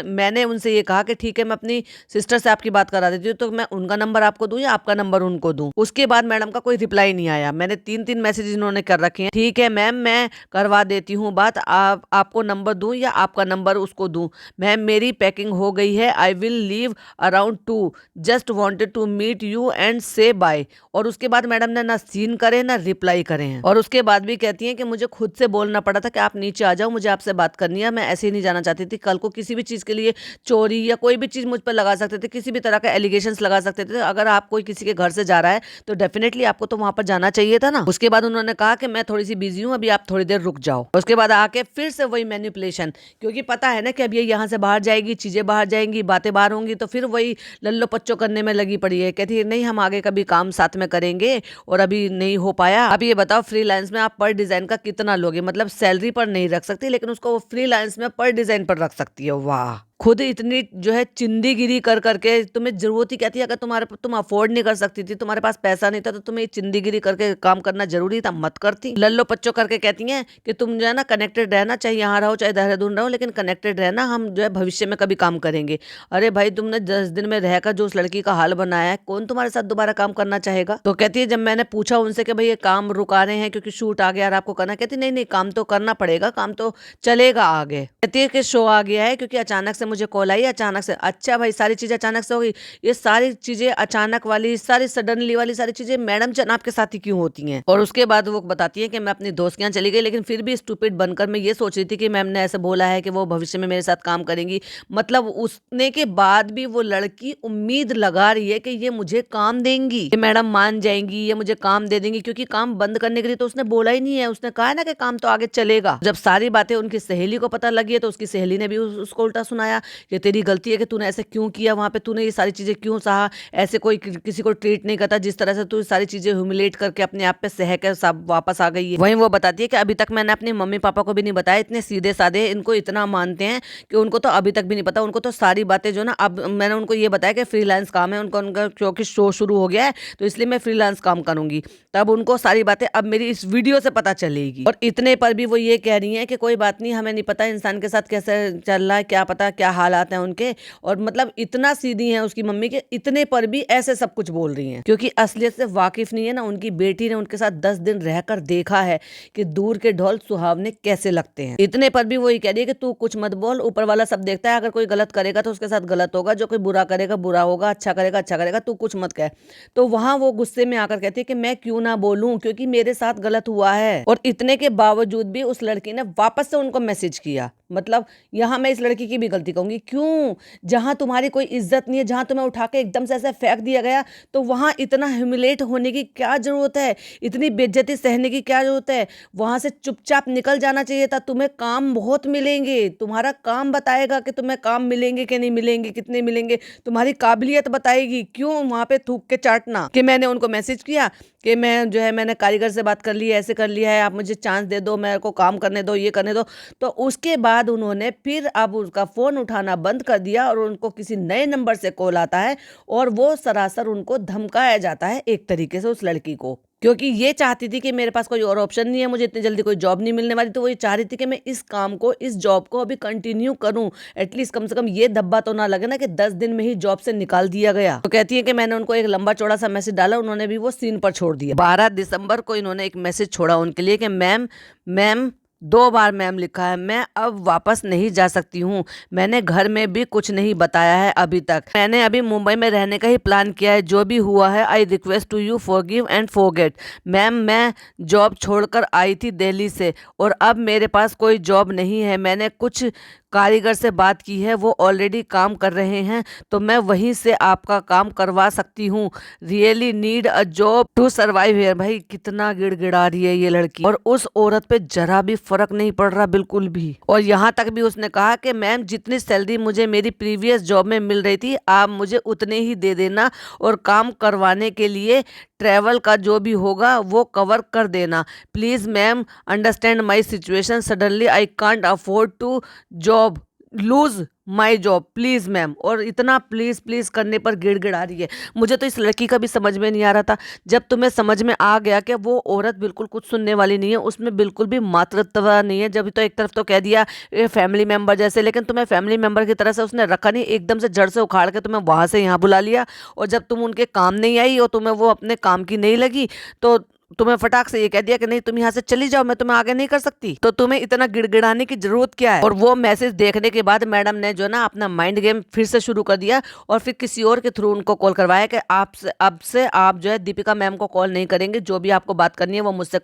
मैंने उनसे ये कहा कि ठीक है मैं अपनी सिस्टर से आपकी बात करा देती हूँ, तो मैं उनका नंबर आपको दूं या आपका नंबर उनको दूं। उसके बाद मैडम का कोई रिप्लाई नहीं आया। मैंने 3 मैसेज इन्होंने कर रखे हैं, ठीक है मैम मैं करवा देती हूँ बात, आपको नंबर दूं या आपका नंबर उसको दूं, मैम मेरी पैकिंग हो गई है, I will leave around 2, just wanted to meet you and say bye. और उसके बाद मैडम ने ना सीन करे ना रिप्लाई करे हैं, और उसके बाद भी कहती हैं कि मुझे खुद से बोलना पड़ा था कि आप नीचे आ जाओ, मुझे आपसे बात करनी है, मैं ऐसे ही नहीं जाना चाहती थी। कल को किसी भी चीज के लिए चोरी या कोई भी चीज मुझ पर लगा सकते थे, किसी भी तरह का एलिगेशंस लगा सकते थे। अगर आप कोई किसी के घर से जा रहा है तो डेफिनेटली आपको तो वहां पर जाना चाहिए था ना। उसके बाद उन्होंने कहा कि मैं थोड़ी सी बिजी हूँ, अभी आप थोड़ी देर रुक जाओ। उसके बाद आके फिर से वही मैनिपुलेशन, क्योंकि पता है ना कि अब ये यहाँ से बाहर जाएगी, चीजें बाहर जाएंगी, बातें बाहर होंगी, तो फिर वही लल्लो पच्चो करने में लगी पड़ी है। कहती है नहीं हम आगे कभी काम साथ में करेंगे, और अभी नहीं हो पाया। अब ये बताओ फ्रीलांस में आप पर डिजाइन का कितना लोगे, मतलब सैलरी पर नहीं रख सकती, लेकिन उसको वो फ्रीलांस में पर डिजाइन पर रख सकती है। वाह, खुद इतनी जो है चिंदीगिरी कर करके, तुम्हें जरूरत ही कहती है, अगर तुम अफोर्ड नहीं कर सकती थी, तुम्हारे पास पैसा नहीं था, तो तुम्हें चिंदीगिरी करके काम करना जरूरी था, मत करती। लल्लो पच्चो करके कहती हैं कि तुम जो है ना कनेक्टेड रहना, चाहे यहाँ रहो चाहे देहरादून रहो, लेकिन कनेक्टेड रहना, हम जो है भविष्य में कभी काम करेंगे। अरे भाई तुमने 10 दिन में रहकर जो उस लड़की का हाल बनाया है, कौन तुम्हारे साथ दोबारा काम करना चाहेगा। तो कहती है जब मैंने पूछा उनसे कि भाई ये काम रुका रहे हैं क्योंकि शूट आ गया और आपको करना, कहती नहीं नहीं काम तो करना पड़ेगा, काम तो चलेगा आगे। कहती है कि शो आ गया है क्योंकि अचानक से मुझे कॉल आई, अचानक से। अच्छा भाई सारी चीजें अचानक से हो गई, ये सारी चीजें अचानक वाली, सारी सडनली वाली सारी चीजें मैडम जनाब के साथ ही क्यों होती हैं। और उसके बाद वो बताती है कि मैं अपनी दोस्त के यहाँ चली गई, लेकिन फिर भी स्टूपिड बनकर मैं ये सोच रही थी कि मैम ने ऐसे बोला है कि वो भविष्य में मेरे साथ काम करेंगी, मतलब उसने के बाद भी वो लड़की उम्मीद लगा रही है कि ये मुझे काम देंगी, ये मैडम मान जाएंगी, ये मुझे काम दे देंगी, क्योंकि काम बंद करने के लिए तो उसने बोला ही नहीं है। उसने कहा है ना कि काम तो आगे चलेगा। जब सारी बातें उनकी सहेली को पता लगी है तो उसकी सहेली ने भी उसको उल्टा सुनाया कि तेरी गलती है कि तूने ऐसे क्यों किया, वहां पे तूने ये सारी चीजें क्यों सहा, ऐसे कोई किसी को ट्रीट नहीं करता, जिस तरह से तू सारी चीजें ह्यूमिलेट करके अपने आप पे सह कर सब वापस आ गई है। वहीं वो बताती है कि अभी तक मैंने अपने मम्मी पापा को भी नहीं बताया, इतने सीधे साधे, इनको इतना मानते हैं कि उनको तो अभी तक भी नहीं पता, उनको तो सारी बातें जो ना, अब मैंने उनको ये बताया कि फ्रीलांस काम है, उनका क्योंकि शो शुरू हो गया है तो इसलिए मैं फ्रीलांस काम करूंगी, तब उनको सारी बातें अब मेरी इस वीडियो से पता चलेगी। और इतने पर भी वो ये कह रही हैं कि कोई बात नहीं, हमें नहीं पता इंसान के साथ कैसे चल रहा है, क्या पता क्या हालात हैं उनके, और मतलब इतना सीधी है उसकी मम्मी के, इतने पर भी ऐसे सब कुछ बोल रही हैं, क्योंकि असलियत से वाकिफ नहीं है ना। उनकी बेटी ने उनके साथ 10 दिन रहकर देखा है कि दूर के ढोल सुहावने कैसे लगते हैं। इतने पर भी वो ये कह रही है कि तू कुछ मत बोल, ऊपर वाला सब देखता है, अगर कोई गलत करेगा तो उसके साथ गलत होगा, जो कोई बुरा करेगा बुरा होगा, अच्छा करेगा अच्छा करेगा, तू कुछ मत कह। तो वहां वो गुस्से में आकर कहती है कि मैं क्यों ना बोलूं, क्योंकि मेरे साथ गलत हुआ है। और इतने के बावजूद भी उस लड़की ने वापस से उनको मैसेज किया। मतलब यहाँ मैं इस लड़की की भी गलती कहूंगी, क्यों, जहां तुम्हारी कोई इज्जत नहीं है, जहां तुम्हें उठा के एकदम से ऐसे फेंक दिया गया, तो वहां इतना ह्यूमिलेट होने की क्या जरूरत है, इतनी बेइज्जती सहने की क्या जरूरत है। वहां से चुपचाप निकल जाना चाहिए था। तुम्हें काम बहुत मिलेंगे, तुम्हारा काम बताएगा कि तुम्हें काम मिलेंगे कि नहीं मिलेंगे, कितने मिलेंगे, तुम्हारी काबिलियत बताएगी। क्यों वहां पे थूक के चाटना कि मैंने उनको मैसेज किया कि मैं जो है मैंने कारीगर से बात कर ली है, ऐसे कर लिया है, आप मुझे चांस दे दो, मेरे को काम करने दो, ये करने दो। तो उसके बाद उन्होंने फिर अब उसका फोन उठाना बंद कर दिया और उनको किसी नए नंबर से कॉल आता है और वो सरासर उनको धमकाया जाता है एक तरीके से उस लड़की को, क्योंकि ये चाहती थी कि मेरे पास कोई और ऑप्शन नहीं है, मुझे इतनी जल्दी कोई जॉब नहीं मिलने वाली, तो वो ये चाह रही थी कि मैं इस काम को, इस जॉब को अभी कंटिन्यू करूं, एटलीस्ट कम से कम ये धब्बा तो ना लगे ना कि 10 दिन में ही जॉब से निकाल दिया गया। तो कहती है कि मैंने उनको एक लंबा चौड़ा सा मैसेज डाला, उन्होंने भी वो सीन पर छोड़ दिया। 12 दिसंबर को इन्होंने एक मैसेज छोड़ा उनके लिए कि मैम 2 बार मैम लिखा है, मैं अब वापस नहीं जा सकती हूँ, मैंने घर में भी कुछ नहीं बताया है अभी तक, मैंने अभी मुंबई में रहने का ही प्लान किया है, जो भी हुआ है I request to you forgive and forget. Ma'am मैं जॉब छोड़कर आई थी दिल्ली से और अब मेरे पास कोई जॉब नहीं है, मैंने कुछ कारीगर से बात की है, वो ऑलरेडी काम कर रहे हैं, तो मैं वहीं से आपका काम करवा सकती हूँ। Really need a job to survive here. भाई कितना गिड़गिड़ा रही है ये लड़की, और उस औरत पे जरा भी फर्क नहीं पड़ रहा बिल्कुल भी। और यहाँ तक भी उसने कहा कि मैम जितनी सैलरी मुझे मेरी प्रीवियस जॉब में मिल रही थी, आप मुझे उतने ही दे देना, और काम करवाने के लिए ट्रैवल का जो भी होगा वो कवर कर देना। Please ma'am understand my situation, suddenly I can't afford to job lose my job, please ma'am. और इतना प्लीज प्लीज करने पर गिड़गिड़ा रही है। मुझे तो इस लड़की का भी समझ में नहीं आ रहा था। जब तुम्हें समझ में आ गया कि वो औरत बिल्कुल कुछ सुनने वाली नहीं है, उसमें बिल्कुल भी मातृत्व नहीं है। जब तो एक तरफ तो कह दिया ये फैमिली मेंबर जैसे, लेकिन तुम्हें फैमिली मेंबर की तरह से उसने रखा नहीं, एकदम से जड़ से उखाड़ के तुम्हें वहां से यहाँ बुला लिया। और जब तुम उनके काम नहीं आई और तुम्हें वो अपने काम की नहीं लगी, तो तुम्हें फटाक से ये कह दिया कि नहीं तुम यहाँ से चली जाओ, मैं तुम्हें आगे नहीं कर सकती। तो तुम्हें इतना गिड़गिड़ाने की जरूरत क्या है। और वो मैसेज देखने के बाद मैडम ने जो ना अपना माइंड गेम फिर से शुरू कर दिया, और फिर किसी और के थ्रू उनको कॉल करवाया कि आपसे अब से आप जो है दीपिका मैम को कॉल नहीं करेंगे, जो भी आपको बात करनी है वो मुझसे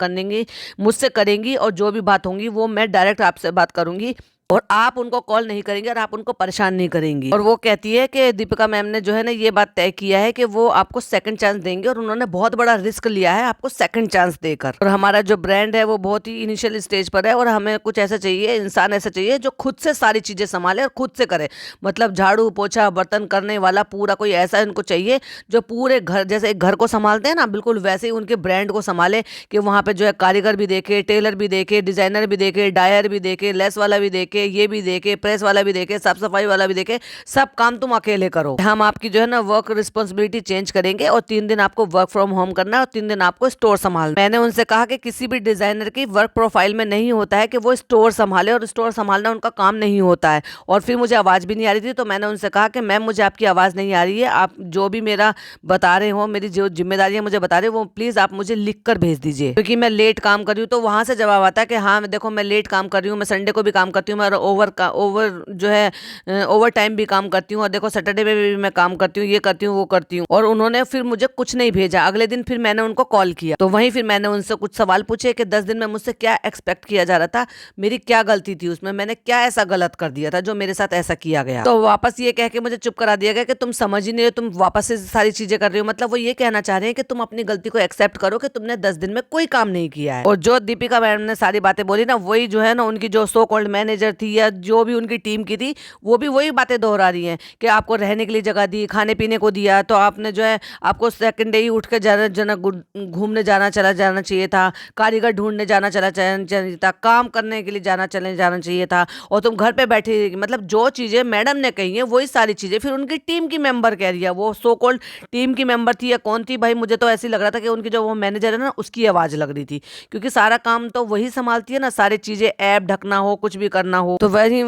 करेंगी, और जो भी बात होंगी वो मैं डायरेक्ट आपसे बात करूंगी, और आप उनको कॉल नहीं करेंगे और आप उनको परेशान नहीं करेंगी। और वो कहती है कि दीपिका मैम ने जो है ना ये बात तय किया है कि वो आपको सेकंड चांस देंगे, और उन्होंने बहुत बड़ा रिस्क लिया है आपको सेकंड चांस देकर। और हमारा जो ब्रांड है वो बहुत ही इनिशियल स्टेज पर है, और हमें कुछ ऐसा चाहिए, इंसान ऐसा चाहिए जो खुद से सारी चीजें संभाले और खुद से करे। मतलब झाड़ू पोछा बर्तन करने वाला पूरा कोई ऐसा इनको चाहिए जो पूरे घर, जैसे एक घर को संभालते हैं ना, बिल्कुल वैसे ही उनके ब्रांड को संभाले, कि वहां पे जो है कारीगर भी देखे, टेलर भी देखे, डिजाइनर भी देखे, डायर भी देखे, लेस वाला भी देखे, ये भी देखे, प्रेस वाला भी देखे, साफ सफाई वाला भी देखे, सब काम तुम अकेले करो। हम आपकी जो है ना वर्क रिस्पॉन्सिबिलिटी चेंज करेंगे, और 3 दिन आपको वर्क फ्रॉम होम करना है, और 3 दिन आपको स्टोर संभालना। मैंने उनसे कहा कि किसी भी डिजाइनर की वर्क प्रोफाइल में नहीं होता है कि वो स्टोर संभाले, और स्टोर संभालना उनका काम नहीं होता है। और फिर मुझे आवाज भी नहीं आ रही थी, तो मैंने उनसे कहा कि मैम मुझे आपकी आवाज नहीं आ रही है, आप जो भी मेरा बता रहे हो, मेरी जो जिम्मेदारी है मुझे बता रहे हो, वो प्लीज आप मुझे लिख कर भेज दीजिए, क्योंकि मैं लेट काम कर रही हूँ। तो वहां से जवाब आता है कि हाँ देखो मैं लेट काम कर रही हूँ, मैं संडे को भी काम करती हूँ, मैं ओवर जो है ओवर टाइम भी काम करती हूँ, और देखो सैटरडे में भी मैं काम करती हूँ, ये करती हूँ वो करती हूँ। और उन्होंने फिर मुझे कुछ नहीं भेजा। अगले दिन फिर मैंने उनको कॉल किया, तो वहीं फिर मैंने उनसे कुछ सवाल पूछे कि 10 दिन में मुझसे क्या एक्सपेक्ट किया जा रहा था, मेरी क्या गलती थी उसमें, मैंने क्या ऐसा गलत कर दिया था जो मेरे साथ ऐसा किया गया। तो वापस ये कह के मुझे चुप करा दिया गया कि तुम समझ ही नहीं रहे, तुम वापस से सारी चीजें कर रही हो। मतलब वो ये कहना चाह रहे हैं कि तुम अपनी गलती को एक्सेप्ट करो कि तुमने 10 दिन में कोई काम नहीं किया है। और जो दीपिका मैम ने सारी बातें बोली ना, वही जो है ना उनकी जो सो कॉल्ड मैनेजर थी या जो भी उनकी टीम की थी, वो भी वही बातें दोहरा रही हैं कि आपको रहने के लिए जगह दी, खाने पीने को दिया, तो आपने जो है आपको सेकंड डे ही उठ के जाना घूमने जाना चाहिए था, कारीगर ढूंढने जाना चाहिए था, काम करने के लिए जाना चाहिए था, और तुम घर पे बैठे। मतलब जो चीजें मैडम ने कही है वही सारी चीजें फिर उनकी टीम की मेंबर कह रही है। वो सो कॉल्ड टीम की मेंबर थी या कौन थी, भाई मुझे तो ऐसे लग रहा था कि उनकी जो वो मैनेजर है ना उसकी आवाज लग रही थी, क्योंकि सारा काम तो वही संभालती है ना, सारी चीजें ऐप ढकना हो, कुछ भी करना हो। तो वही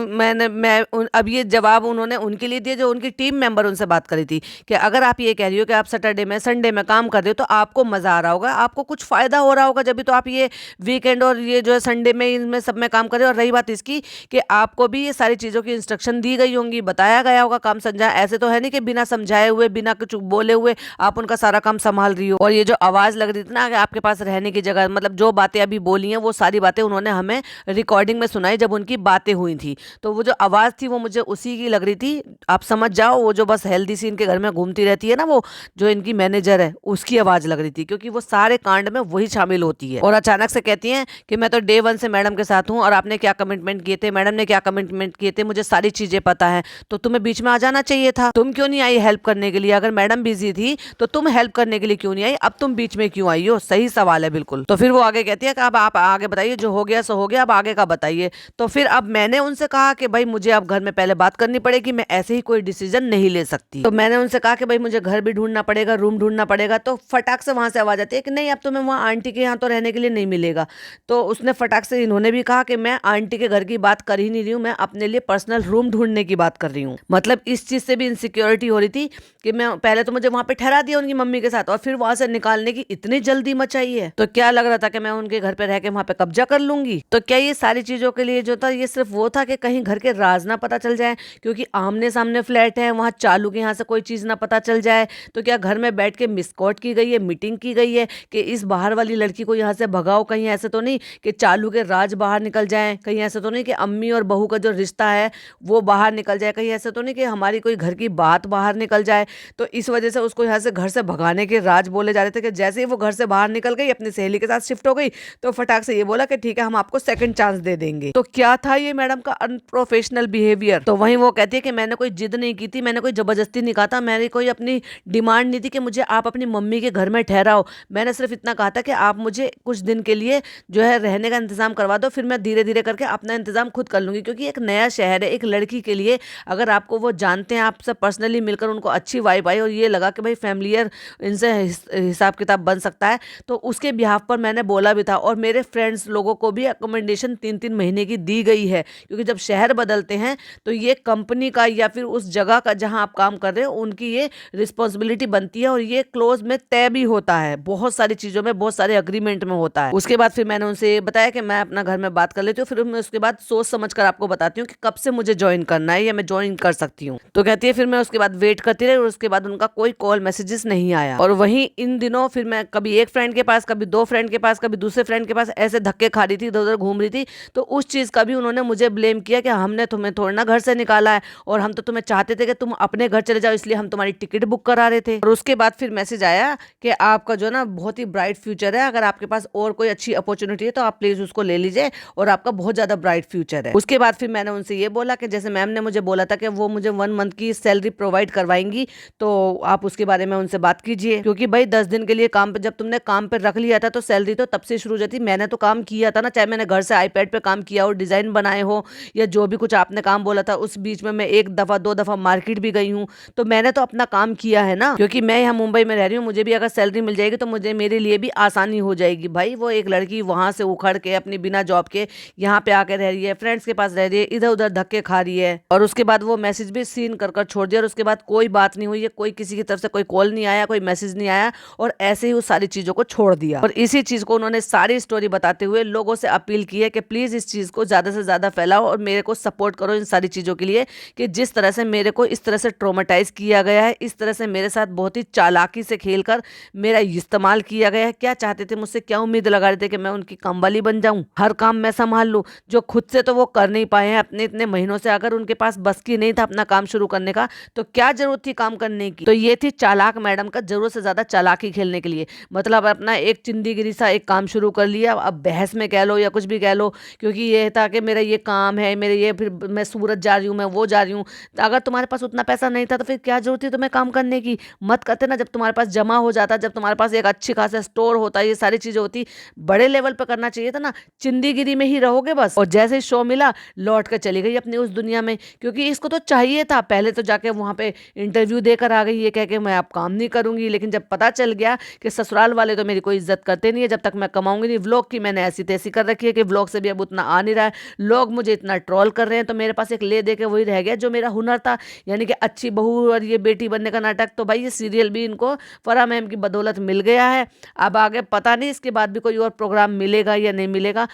अब ये जवाब उन्होंने उनके लिए दिया जो उनकी टीम मेंबर उनसे बात करी थी, कि अगर आप ये कह रही हो कि आप सैटरडे में संडे में काम कर रहे हो तो आपको मजा आ रहा होगा, आपको कुछ फायदा हो रहा होगा, जब भी तो आप ये वीकेंड और ये जो है संडे में इनमें सब में काम कर रहे हो। और रही बात इसकी कि आपको भी ये सारी चीजों की इंस्ट्रक्शन दी गई होंगी, बताया गया होगा, काम समझा, ऐसे तो है नहीं कि बिना समझाए हुए बिना कुछ बोले हुए आप उनका सारा काम संभाल रही हो। और ये जो आवाज लग रही थी ना कि आपके पास रहने की जगह, मतलब जो बातें अभी बोली हैं वो सारी बातें उन्होंने हमें रिकॉर्डिंग में सुनाई जब उनकी बातें हुई थी। तो वो जो आवाज थी वो मुझे उसी की लग रही थी, आप समझ जाओ, वो जो बस हेल्दी सी इनके घर में घूमती रहती है ना, वो जो इनकी मैनेजर है उसकी आवाज लग रही थी, क्योंकि वो सारे कांड में वही शामिल होती है। और अचानक से कहती हैं कि मैं तो डे 1 से मैडम के साथ हूँ, और आपने क्या कमिटमेंट किए थे, मैडम ने क्या कमिटमेंट किए थे, मुझे सारी चीजें पता है, तो तुम्हें बीच में आ जाना चाहिए था, तुम क्यों नहीं आई हेल्प करने के लिए? अगर मैडम बिजी थी तो तुम हेल्प करने के लिए क्यों नहीं आई, अब तुम बीच में क्यों आई हो? सही सवाल है बिल्कुल। तो फिर वो आगे कहती है कि अब आप आगे बताइए, जो हो गया सो हो गया, अब आगे का बताइए। तो फिर अब मैंने उनसे कहा कि भाई मुझे अब घर में पहले बात करनी पड़ेगी, मैं ऐसे ही कोई डिसीजन नहीं ले सकती। तो मैंने उनसे कहा कि भाई मुझे घर भी ढूंढना पड़ेगा, रूम ढूंढना पड़ेगा। तो फटाक से वहां से आवाज आती है कि नहीं अब तुम्हें वहाँ आंटी के यहाँ तो रहने के लिए नहीं मिलेगा। तो उसने फटाक से इन्होंने भी कहा कि मैं आंटी के घर की बात कर ही नहीं रही हूँ, मैं अपने लिए पर्सनल रूम ढूंढने की बात कर रही हूँ। मतलब इस चीज से भी इनसिक्योरिटी हो रही थी कि मैं पहले तो मुझे वहां पे ठहरा दिया उनकी मम्मी के साथ, और फिर वहां से निकालने की इतनी जल्दी मचाई है। तो क्या लग रहा था कि मैं उनके घर पे रह के वहां पे कब्जा कर लूंगी? तो क्या ये सारी चीजों के लिए जो था ये सिर्फ सिर्फ वो था कि कहीं घर के राज ना पता चल जाए, क्योंकि आमने सामने फ्लैट है, वहाँ चालू के यहाँ से कोई चीज़ ना पता चल जाए, तो क्या घर में बैठ के मिसकॉट की गई है, मीटिंग की गई है कि इस बाहर वाली लड़की को यहाँ से भगाओ, कहीं ऐसे तो नहीं कि चालू के राज बाहर निकल जाए, कहीं ऐसे तो नहीं कि अम्मी और बहू का जो रिश्ता है वो बाहर निकल जाए, कहीं ऐसे तो नहीं कि हमारी कोई घर की बात बाहर निकल जाए। तो इस वजह से उसको यहाँ से घर से भगाने के राज बोले जा रहे थे कि जैसे ही वो घर से बाहर निकल गई, अपनी सहेली के साथ शिफ्ट हो गई, तो फटाक से ये बोला कि ठीक है हम आपको सेकंड चांस दे देंगे। तो क्या था ये मैडम का अनप्रोफेशनल बिहेवियर। तो वहीं वो कहती है कि मैंने कोई जिद नहीं की थी, मैंने कोई जबरदस्ती नहीं कहा था, मैंने कोई अपनी डिमांड नहीं थी कि मुझे आप अपनी मम्मी के घर में ठहराओ। मैंने सिर्फ इतना कहा था कि आप मुझे कुछ दिन के लिए जो है रहने का इंतजाम करवा दो, फिर मैं धीरे धीरे करके अपना इंतजाम खुद कर लूंगी, क्योंकि एक नया शहर है, एक लड़की के लिए अगर आपको वो जानते हैं, आपसे पर्सनली मिलकर उनको अच्छी वाइब आई और ये लगा कि भाई फैमिलियर इनसे हिसाब किताब बन सकता है, तो उसके बिहाफ पर मैंने बोला भी था। और मेरे फ्रेंड्स लोगों को भी अकोमोडेशन 3-3 महीने की दी गई है, क्योंकि जब शहर बदलते हैं तो ये कंपनी का या फिर उस जगह का जहां आप काम कर रहे हो उनकी ये रिस्पॉन्सिबिलिटी बनती है, और ये क्लोज में तय भी होता है, बहुत सारी चीजों में, बहुत सारे अग्रीमेंट में होता है। उसके बाद फिर मैंने उनसे बताया कि मैं अपना घर में बात कर लेती हूँ, फिर मैं उसके बाद सोच समझ कर आपको बताती हूँ कि कब से मुझे ज्वाइन करना है या मैं ज्वाइन कर सकती हूँ। तो कहती है फिर मैं उसके बाद वेट करती रही और उसके बाद उनका कोई कॉल मैसेजेस नहीं आया। और वहीं इन दिनों फिर मैं कभी एक फ्रेंड के पास, कभी 2 फ्रेंड के पास, कभी दूसरे फ्रेंड के पास ऐसे धक्के खा रही थी, इधर उधर घूम रही थी। तो उस चीज का भी उन्होंने मुझे ब्लेम किया कि हमने तुम्हें थोड़ा ना घर से निकाला है, और हम तो तुम्हें चाहते थे कि तुम अपने घर चले जाओ, इसलिए हम तुम्हारी टिकट बुक करा रहे थे। और उसके बाद फिर मैसेज आया कि आपका जो ना बहुत ही ब्राइट फ्यूचर है, अगर आपके पास और कोई अच्छी अपॉर्चुनिटी है तो आप प्लीज उसको ले लीजिए, और आपका बहुत ज्यादा ब्राइट फ्यूचर है। उसके बाद फिर मैंने उनसे ये बोला कि जैसे मैम ने मुझे बोला था कि वो मुझे 1 मंथ की सैलरी प्रोवाइड करवाएंगी, तो आप उसके बारे में उनसे बात कीजिए, क्योंकि भाई 10 दिन के लिए काम पे, जब तुमने काम पे रख लिया था तो सैलरी तो तब से शुरू हो जाती। मैंने तो काम किया था ना, चाहे मैंने घर से आईपैड पे काम किया हो, डिजाइन बनाए हो, या जो भी कुछ आपने काम बोला था, उस बीच में मैं 1 दफा 2 दफा मार्केट भी गई हूँ, तो मैंने तो अपना काम किया है ना। क्योंकि मैं यहाँ मुंबई में रह रही हूँ, मुझे भी अगर सैलरी मिल जाएगी तो मुझे मेरे लिए भी आसानी हो जाएगी। भाई वो एक लड़की वहां से उखड़ के अपनी बिना जॉब के यहाँ पे आके रह रही है, फ्रेंड्स के पास रह रही है, इधर उधर धक्के खा रही है। और उसके बाद वो मैसेज भी सीन कर छोड़ दिया, और उसके बाद कोई बात नहीं हुई है, कोई किसी की तरफ से कोई कॉल नहीं आया, कोई मैसेज नहीं आया, और ऐसे ही उस सारी चीजों को छोड़ दिया। और इसी चीज को उन्होंने सारी स्टोरी बताते हुए लोगों से अपील की है कि प्लीज इस चीज को ज्यादा से ज्यादा फैलाओ और मेरे को सपोर्ट करो इन सारी चीजों के लिए, कि जिस तरह से मेरे को इस तरह से ट्रोमेटाइज किया गया है, इस तरह से मेरे साथ बहुत ही चालाकी से खेलकर मेरा इस्तेमाल किया गया है। क्या चाहते थे मुझसे, क्या उम्मीद लगा रहे थे कि मैं उनकी कामवाली बन जाऊं, हर काम मैं संभाल लूं, जो खुद से तो वो कर नहीं पाए हैं अपने इतने महीनों से। अगर उनके पास बस की नहीं था अपना काम शुरू करने का, तो क्या जरूरत थी काम करने की। तो ये थी चालाक मैडम का जरूरत से ज्यादा चालाकी खेलने के लिए, मतलब अपना एक चिंदीगिरी सा एक काम शुरू कर लिया, अब बहस में कह लो या कुछ भी कह लो, क्योंकि ये था कि मेरा ये काम है, मेरे ये, फिर मैं सूरत जा रही हूँ, मैं वो जा रही हूँ। तो अगर तुम्हारे पास उतना पैसा नहीं था तो फिर क्या जरूरत थी तुम्हें काम करने की। मत करते ना, जब तुम्हारे पास जमा हो जाता, जब तुम्हारे पास एक अच्छी खासा स्टोर होता, ये सारी चीजें होती, बड़े लेवल पर करना चाहिए था ना। चिंदीगिरी में ही रहोगे बस। और जैसे ही शो मिला लौट कर चली गई अपनी उस दुनिया में, क्योंकि इसको तो चाहिए था। पहले तो जाके वहां पे इंटरव्यू देकर आ गई ये कह के मैं अब काम नहीं करूंगी, लेकिन जब पता चल गया कि ससुराल वाले तो मेरी कोई इज्जत करते नहीं है जब तक मैं कमाऊंगी नहीं, व्लॉग की मैंने ऐसी तैसी कर रखी है कि व्लॉग से भी अब उतना आ नहीं रहा है, लोग मुझे इतना ट्रोल कर रहे हैं, तो मेरे पास एक ले दे के वही रह गया जो मेरा हुनर था, यानी कि अच्छी बहू और ये बेटी बनने का नाटक। तो भाई ये सीरियल भी इनको फराह मैम की बदौलत मिल गया है। अब आगे पता नहीं इसके बाद भी कोई और प्रोग्राम मिलेगा या नहीं मिलेगा,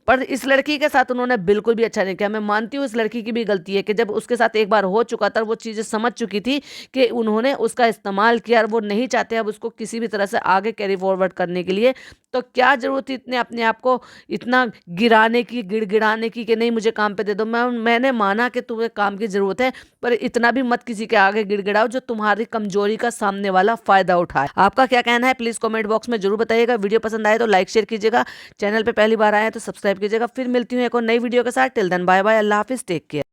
पर इस लड़की के साथ उन्होंने बिल्कुल भी अच्छा नहीं किया। मैं मानती हूँ इस लड़की की भी गलती है कि जब उसके साथ एक बार हो चुका था, वो चीज़ें समझ चुकी थी कि उन्होंने उसका इस्तेमाल किया और वो नहीं चाहते अब उसको किसी भी तरह से आगे कैरी फॉरवर्ड करने के लिए। तो क्या जरूरत थी इतने अपने आप को इतना गिराने की, गिड़गिड़ाने की कि नहीं मुझे काम पे दे दो। मैंने माना कि तुम्हें काम की जरूरत है, पर इतना भी मत किसी के आगे गिड़गिड़ाओ जो तुम्हारी कमजोरी का सामने वाला फायदा उठाए। आपका क्या कहना है प्लीज कमेंट बॉक्स में जरूर बताइएगा। वीडियो पसंद आए तो लाइक शेयर कीजिएगा, चैनल पे पहली बार आए तो सब्सक्राइब कीजिएगा। फिर मिलती हूँ एक और नई वीडियो के साथ। टिल देन बाय बाय, अल्लाह हाफिज, टेक केयर।